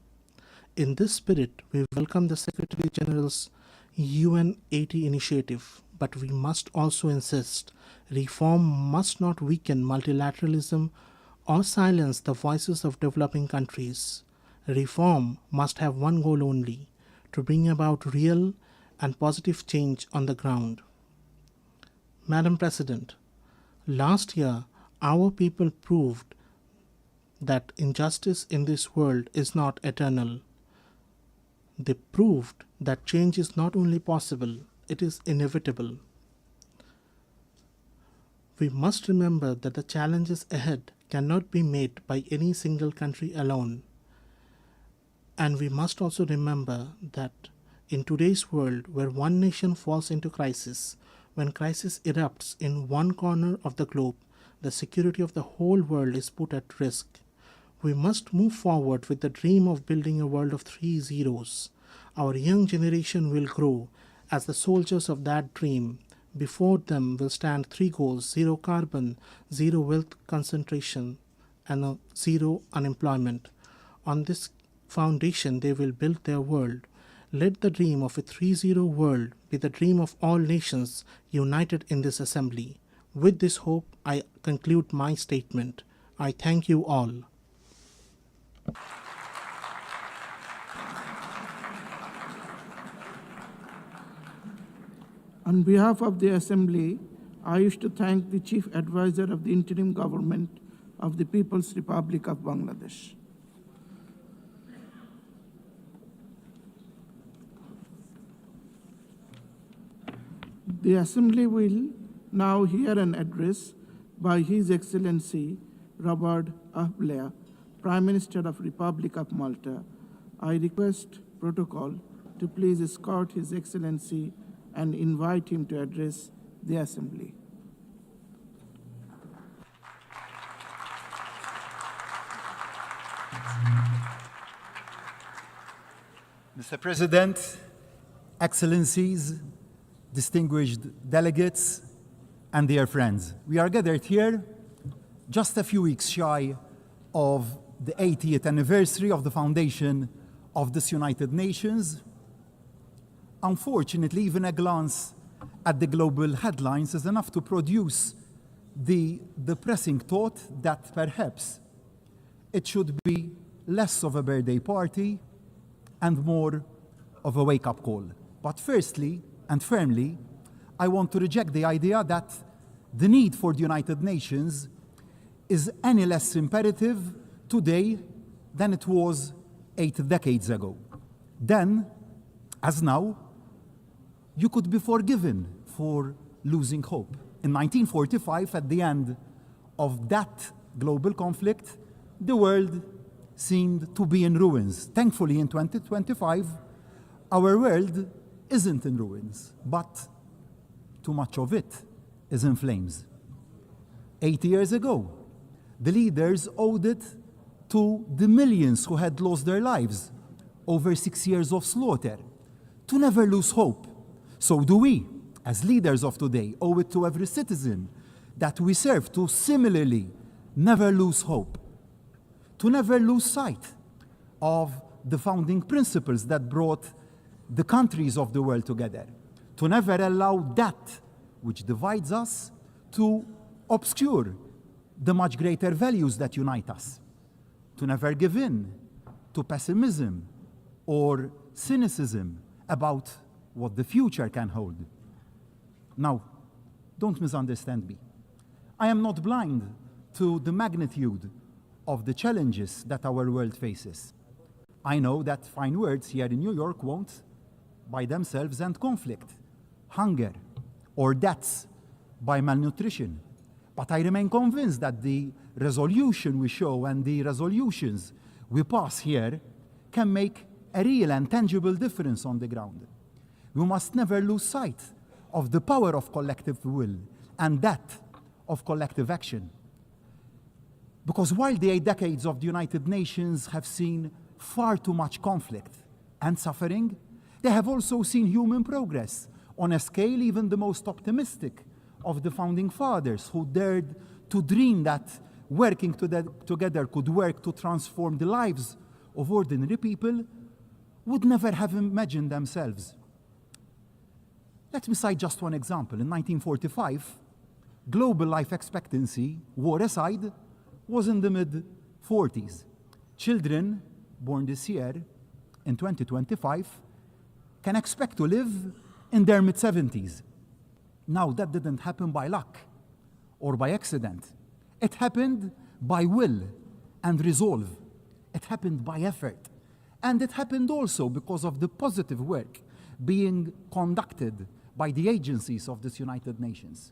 Speaker 7: In this spirit, we welcome the Secretary General's UN 80 initiative, but we must also insist reform must not weaken multilateralism or silence the voices of developing countries. Reform must have one goal only: to bring about real and positive change on the ground. Madam President, last year our people proved that injustice in this world is not eternal. They proved that change is not only possible, it is inevitable. We must remember that the challenges ahead cannot be met by any single country alone. And we must also remember that in today's world, where one nation falls into crisis, when crisis erupts in one corner of the globe, the security of the whole world is put at risk. We must move forward with the dream of building a world of 3 zeros. Our young generation will grow as the soldiers of that dream. Before them will stand 3 goals: zero carbon, zero wealth concentration, and zero unemployment. On this foundation, they will build their world. Let the dream of a 3-0 world be the dream of all nations united in this assembly. With this hope, I conclude my statement. I thank you all.
Speaker 5: On behalf of the Assembly, I wish to thank the Chief Advisor of the Interim Government of the People's Republic of Bangladesh. The Assembly will now hear an address by His Excellency Robert Abela, Prime Minister of Republic of Malta. I request protocol to please escort His Excellency and invite him to address the Assembly.
Speaker 8: Mr. President, Excellencies, distinguished delegates, and dear friends, we are gathered here just a few weeks shy of the 80th anniversary of the foundation of this United Nations. Unfortunately, even a glance at the global headlines is enough to produce the depressing thought that perhaps it should be less of a birthday party and more of a wake-up call. But firstly and firmly, I want to reject the idea that the need for the United Nations is any less imperative today than it was 8 decades ago. Then, as now, you could be forgiven for losing hope. In 1945, at the end of that global conflict, the world seemed to be in ruins. Thankfully, in 2025, our world isn't in ruins, but too much of it is in flames. 80 years ago, the leaders owed it to the millions who had lost their lives over 6 years of slaughter to never lose hope. So do we, as leaders of today, owe it to every citizen that we serve to similarly never lose hope, to never lose sight of the founding principles that brought the countries of the world together, to never allow that which divides us to obscure the much greater values that unite us, to never give in to pessimism or cynicism about what the future can hold. Now, don't misunderstand me. I am not blind to the magnitude of the challenges that our world faces. I know that fine words here in New York won't, by themselves, end conflict, hunger, or deaths by malnutrition. But I remain convinced that the resolution we show and the resolutions we pass here can make a real and tangible difference on the ground. We must never lose sight of the power of collective will and that of collective action. Because while the 8 decades of the United Nations have seen far too much conflict and suffering, they have also seen human progress on a scale even the most optimistic of the founding fathers, who dared to dream that working together could work to transform the lives of ordinary people, would never have imagined themselves. Let me cite just one example. In 1945, global life expectancy, war aside, was in the mid-40s. Children born this year, in 2025, can expect to live in their mid-70s. Now, that didn't happen by luck or by accident. It happened by will and resolve. It happened by effort. And it happened also because of the positive work being conducted by the agencies of this United Nations.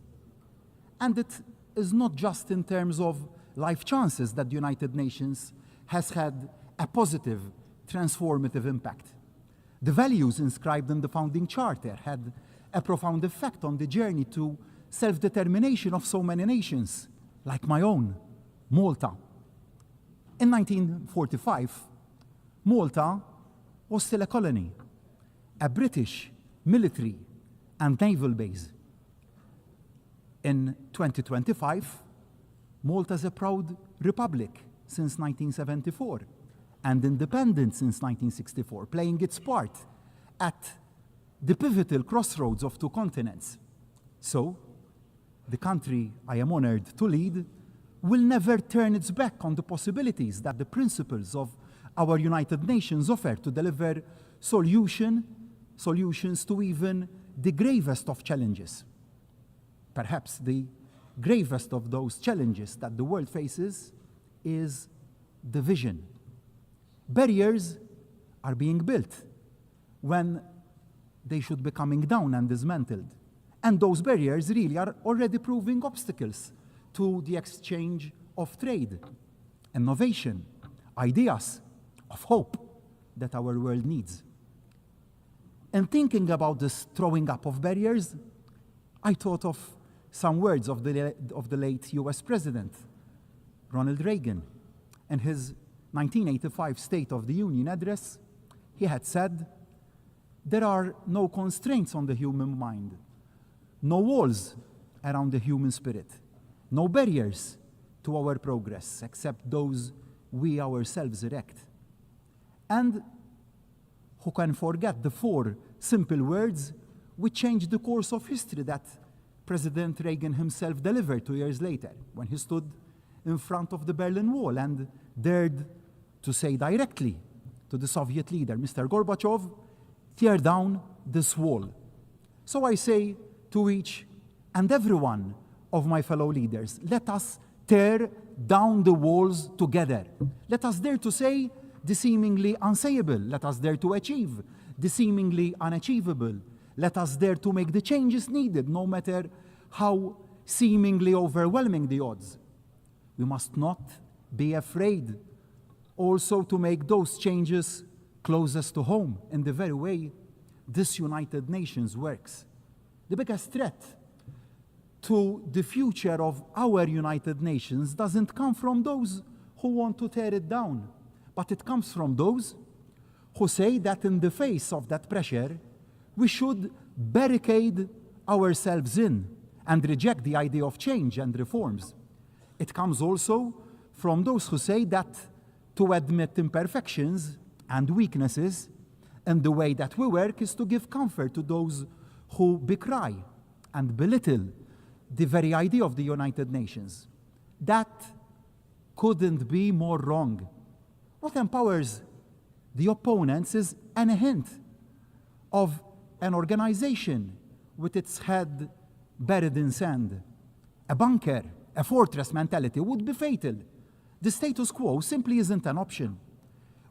Speaker 8: And it is not just in terms of life chances that the United Nations has had a positive, transformative impact. The values inscribed in the founding charter had a profound effect on the journey to self-determination of so many nations, like my own, Malta. In 1945, Malta was still a colony, a British military and naval base. In 2025, Malta is a proud republic since 1974 and independent since 1964, playing its part at the pivotal crossroads of two continents. So, the country I am honored to lead will never turn its back on the possibilities that the principles of our United Nations offer to deliver solutions to even the gravest of challenges. Perhaps the gravest of those challenges that the world faces is division. Barriers are being built when they should be coming down and dismantled. And those barriers really are already proving obstacles to the exchange of trade, innovation, ideas, of hope that our world needs. In thinking about this throwing up of barriers, I thought of some words of the late US President, Ronald Reagan. In his 1985 State of the Union address, he had said, "There are no constraints on the human mind, no walls around the human spirit, no barriers to our progress except those we ourselves erect." And who can forget the four simple words which changed the course of history that President Reagan himself delivered 2 years later when he stood in front of the Berlin Wall and dared to say directly to the Soviet leader, Mr. Gorbachev, "Tear down this wall." So I say to each and every one of my fellow leaders, let us tear down the walls together. Let us dare to say the seemingly unsayable. Let us dare to achieve the seemingly unachievable. Let us dare to make the changes needed, no matter how seemingly overwhelming the odds. We must not be afraid also to make those changes closest to home in the very way this United Nations works. The biggest threat to the future of our United Nations doesn't come from those who want to tear it down, but it comes from those who say that in the face of that pressure, we should barricade ourselves in and reject the idea of change and reforms. It comes also from those who say that to admit imperfections and weaknesses in the way that we work is to give comfort to those who decry and belittle the very idea of the United Nations. That couldn't be more wrong. What empowers the opponents is a hint of an organization with its head buried in sand. A bunker, a fortress mentality would be fatal. The status quo simply isn't an option.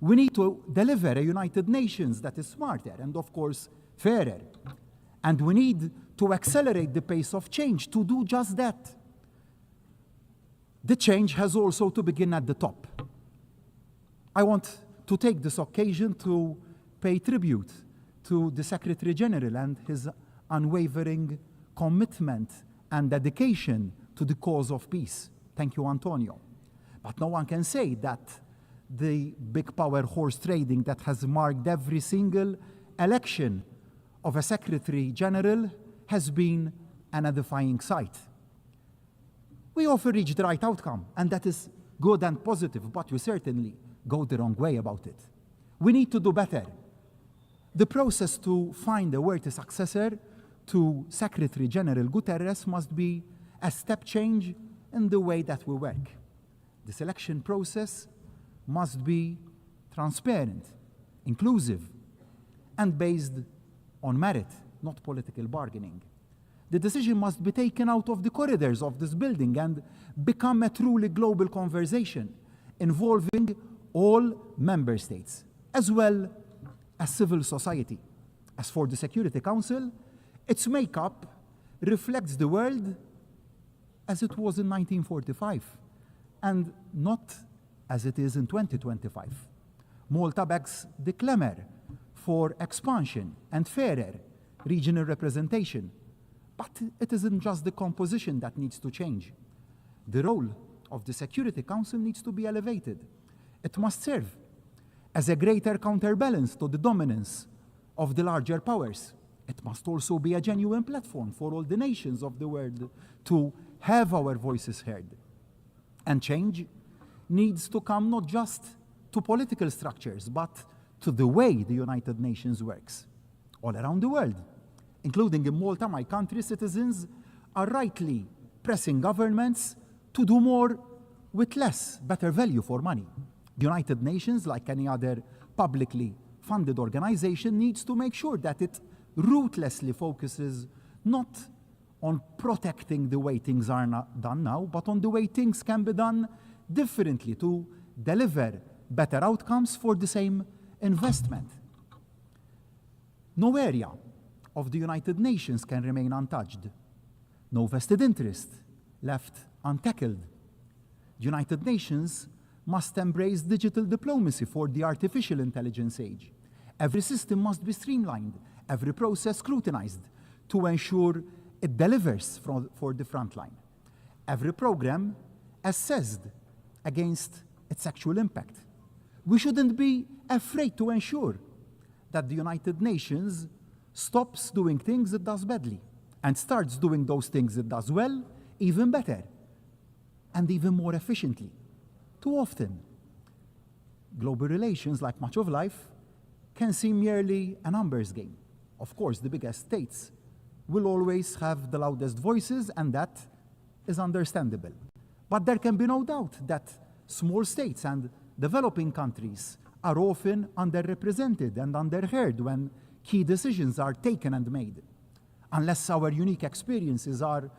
Speaker 8: We need to deliver a United Nations that is smarter and, of course, fairer. And we need to accelerate the pace of change to do just that. The change has also to begin at the top. I want to take this occasion to pay tribute to the Secretary General and his unwavering commitment and dedication to the cause of peace. Thank you, Antonio. But no one can say that the big power horse trading that has marked every single election of a Secretary General has been an edifying sight. We often reach the right outcome, and that is good and positive, but we certainly go the wrong way about it. We need to do better. The process to find a worthy successor to Secretary General Guterres must be a step change in the way that we work. The selection process must be transparent, inclusive, and based on merit, not political bargaining. The decision must be taken out of the corridors of this building and become a truly global conversation involving all member states, as well as civil society. As for the Security Council, its makeup reflects the world as it was in 1945 and not as it is in 2025. Malta begs the clamor for expansion and fairer regional representation. But it isn't just the composition that needs to change. The role of the Security Council needs to be elevated. It must serve as a greater counterbalance to the dominance of the larger powers. It must also be a genuine platform for all the nations of the world to have our voices heard. And change needs to come not just to political structures, but to the way the United Nations works all around the world. Including in Malta, my country, citizens are rightly pressing governments to do more with less, better value for money. The United Nations, like any other publicly funded organization, needs to make sure that it ruthlessly focuses not on protecting the way things are not done now, but on the way things can be done differently to deliver better outcomes for the same investment. No area of the United Nations can remain untouched. No vested interest left untackled. The United Nations must embrace digital diplomacy for the artificial intelligence age. Every system must be streamlined, every process scrutinized to ensure it delivers for the front line. Every program assessed against its actual impact. We shouldn't be afraid to ensure that the United Nations stops doing things it does badly and starts doing those things it does well, even better, and even more efficiently. Too often, global relations, like much of life, can seem merely a numbers game. Of course, the biggest states will always have the loudest voices, and that is understandable. But there can be no doubt that small states and developing countries are often underrepresented and underheard when key decisions are taken and made. Unless our unique experiences are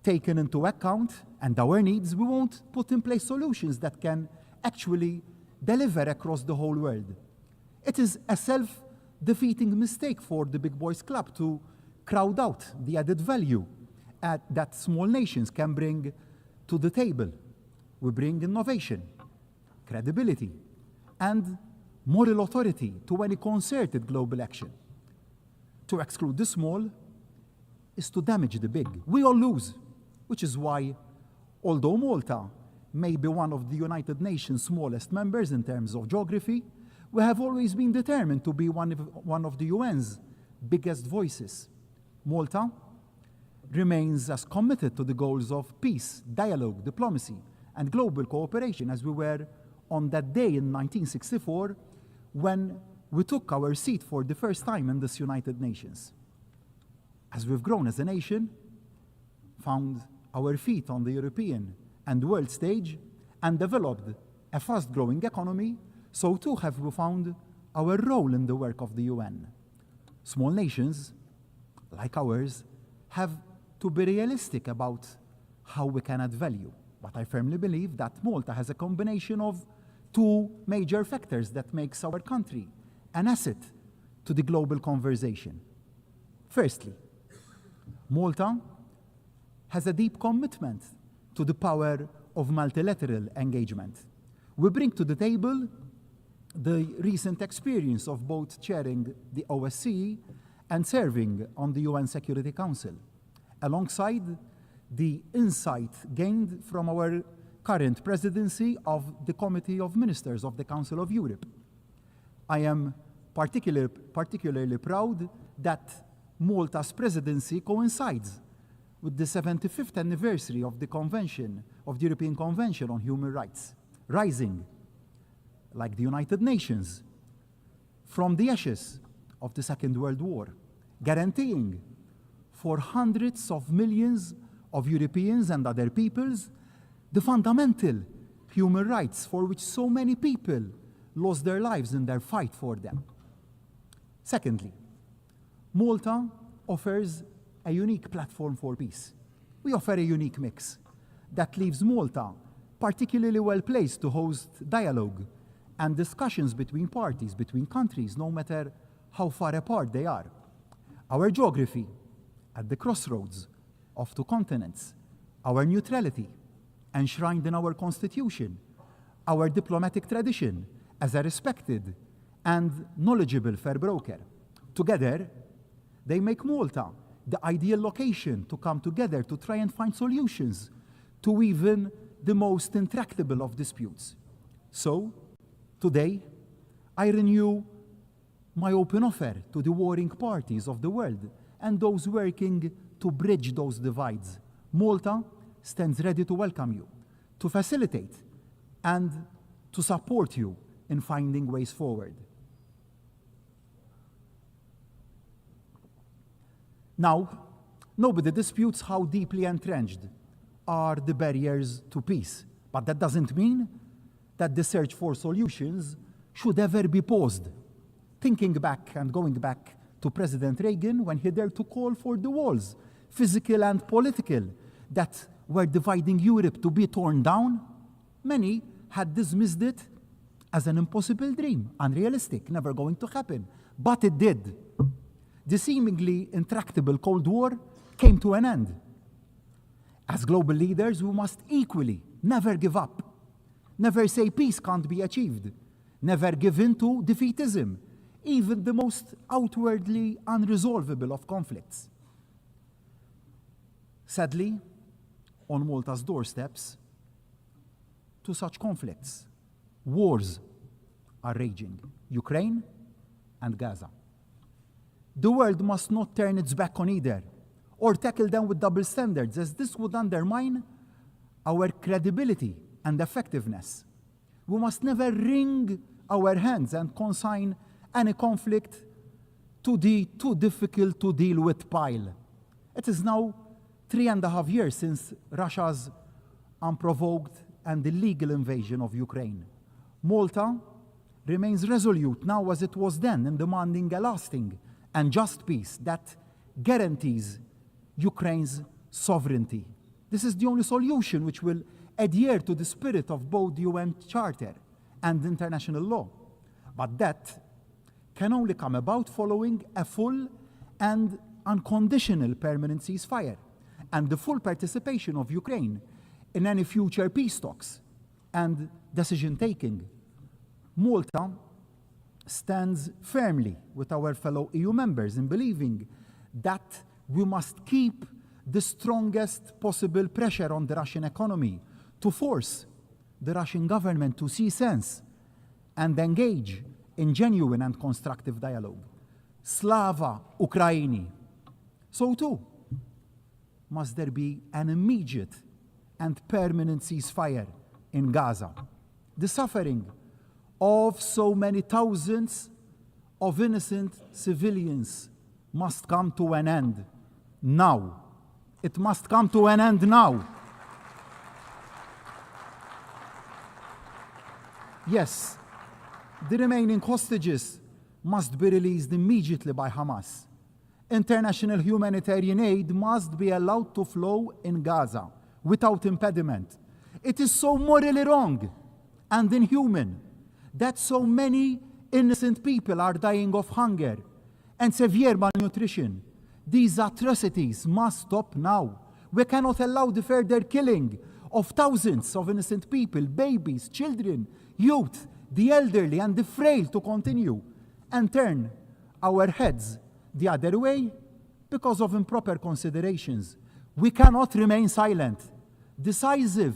Speaker 8: taken into account and our needs, we won't put in place solutions that can actually deliver across the whole world. It is a self-defeating mistake for the big boys club to crowd out the added value that small nations can bring to the table. We bring innovation, credibility, and moral authority to any concerted global action. To exclude the small is to damage the big. We all lose, which is why, although Malta may be one of the United Nations' smallest members in terms of geography, we have always been determined to be one of the UN's biggest voices. Malta remains as committed to the goals of peace, dialogue, diplomacy, and global cooperation as we were on that day in 1964 when we took our seat for the first time in this United Nations. As we've grown as a nation, found our feet on the European and world stage, and developed a fast-growing economy, so too have we found our role in the work of the UN. Small nations, like ours, have to be realistic about how we can add value. But I firmly believe that Malta has a combination of two major factors that makes our country an asset to the global conversation. Firstly, Malta has a deep commitment to the power of multilateral engagement. We bring to the table the recent experience of both chairing the OSCE and serving on the UN Security Council, alongside the insight gained from our current presidency of the Committee of Ministers of the Council of Europe. I am particularly proud that Malta's presidency coincides with the 75th anniversary of the Convention, of the European Convention on Human Rights, rising, like the United Nations, from the ashes of the Second World War, guaranteeing for hundreds of millions of Europeans and other peoples the fundamental human rights for which so many people lost their lives in their fight for them. Secondly, Malta offers a unique platform for peace. We offer a unique mix that leaves Malta particularly well placed to host dialogue and discussions between parties, between countries, no matter how far apart they are. Our geography at the crossroads of two continents, our neutrality enshrined in our constitution, our diplomatic tradition as a respected and knowledgeable fair broker. Together, they make Malta the ideal location to come together to try and find solutions to even the most intractable of disputes. So, today, I renew my open offer to the warring parties of the world and those working to bridge those divides. Malta stands ready to welcome you, to facilitate, and to support you in finding ways forward. Now, nobody disputes how deeply entrenched are the barriers to peace, but that doesn't mean that the search for solutions should ever be paused. Thinking back and going back to President Reagan when he dared to call for the walls, physical and political, that were dividing Europe to be torn down, many had dismissed it as an impossible dream, unrealistic, never going to happen. But it did. The seemingly intractable Cold War came to an end. As global leaders, we must equally never give up, never say peace can't be achieved, never give in to defeatism, even the most outwardly unresolvable of conflicts. Sadly, on Malta's doorsteps, two such conflicts, wars, are raging: Ukraine and Gaza. The world must not turn its back on either, or tackle them with double standards, as this would undermine our credibility and effectiveness. We must never wring our hands and consign any conflict to the too difficult to deal with pile. It is now 3.5 years since Russia's unprovoked and illegal invasion of Ukraine. Malta remains resolute now as it was then in demanding a lasting and just peace that guarantees Ukraine's sovereignty. This is the only solution which will adhere to the spirit of both the UN Charter and international law. But that can only come about following a full and unconditional permanent ceasefire and the full participation of Ukraine in any future peace talks and decision-taking. Malta stands firmly with our fellow EU members in believing that we must keep the strongest possible pressure on the Russian economy to force the Russian government to see sense and engage in genuine and constructive dialogue. Slava Ukraini. So too, must there be an immediate and permanent ceasefire in Gaza. The suffering of so many thousands of innocent civilians must come to an end now. It must come to an end now. Yes, the remaining hostages must be released immediately by Hamas. International humanitarian aid must be allowed to flow in Gaza without impediment. It is so morally wrong and inhuman that so many innocent people are dying of hunger and severe malnutrition. These atrocities must stop now. We cannot allow the further killing of thousands of innocent people, babies, children, youth, the elderly, and the frail to continue and turn our heads the other way because of improper considerations. We cannot remain silent. Decisive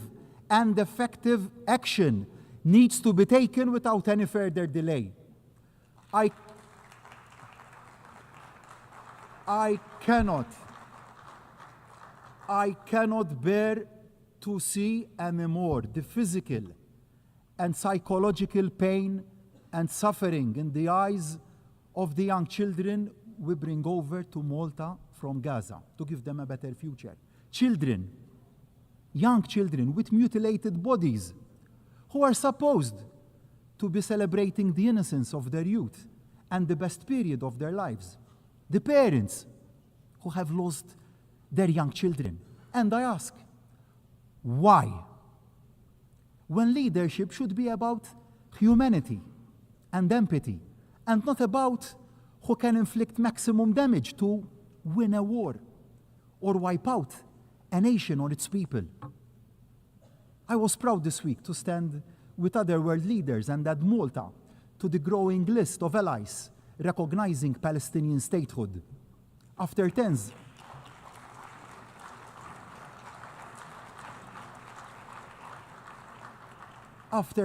Speaker 8: and effective action needs to be taken without any further delay. I cannot bear to see anymore the physical and psychological pain and suffering in the eyes of the young children we bring over to Malta from Gaza to give them a better future. Children, young children with mutilated bodies who are supposed to be celebrating the innocence of their youth and the best period of their lives. The parents who have lost their young children. And I ask, why? When leadership should be about humanity and empathy, and not about who can inflict maximum damage to win a war or wipe out a nation or its people. I was proud this week to stand with other world leaders and add Malta to the growing list of allies recognizing Palestinian statehood. After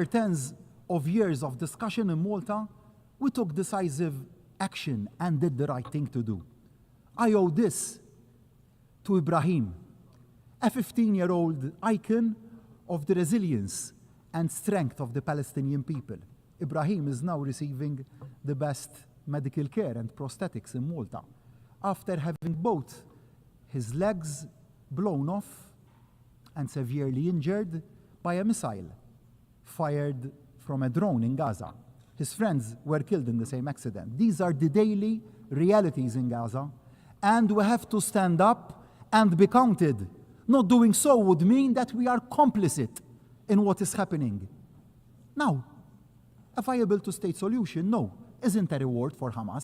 Speaker 8: tens of years of discussion in Malta, we took decisive action and did the right thing to do. I owe this to Ibrahim, a 15-year-old icon of the resilience and strength of the Palestinian people. Ibrahim is now receiving the best medical care and prosthetics in Malta after having both his legs blown off and severely injured by a missile fired from a drone in Gaza. His friends were killed in the same accident. These are the daily realities in Gaza, and we have to stand up and be counted. Not doing so would mean that we are complicit in what is happening. Now, a viable two-state solution, no, isn't a reward for Hamas.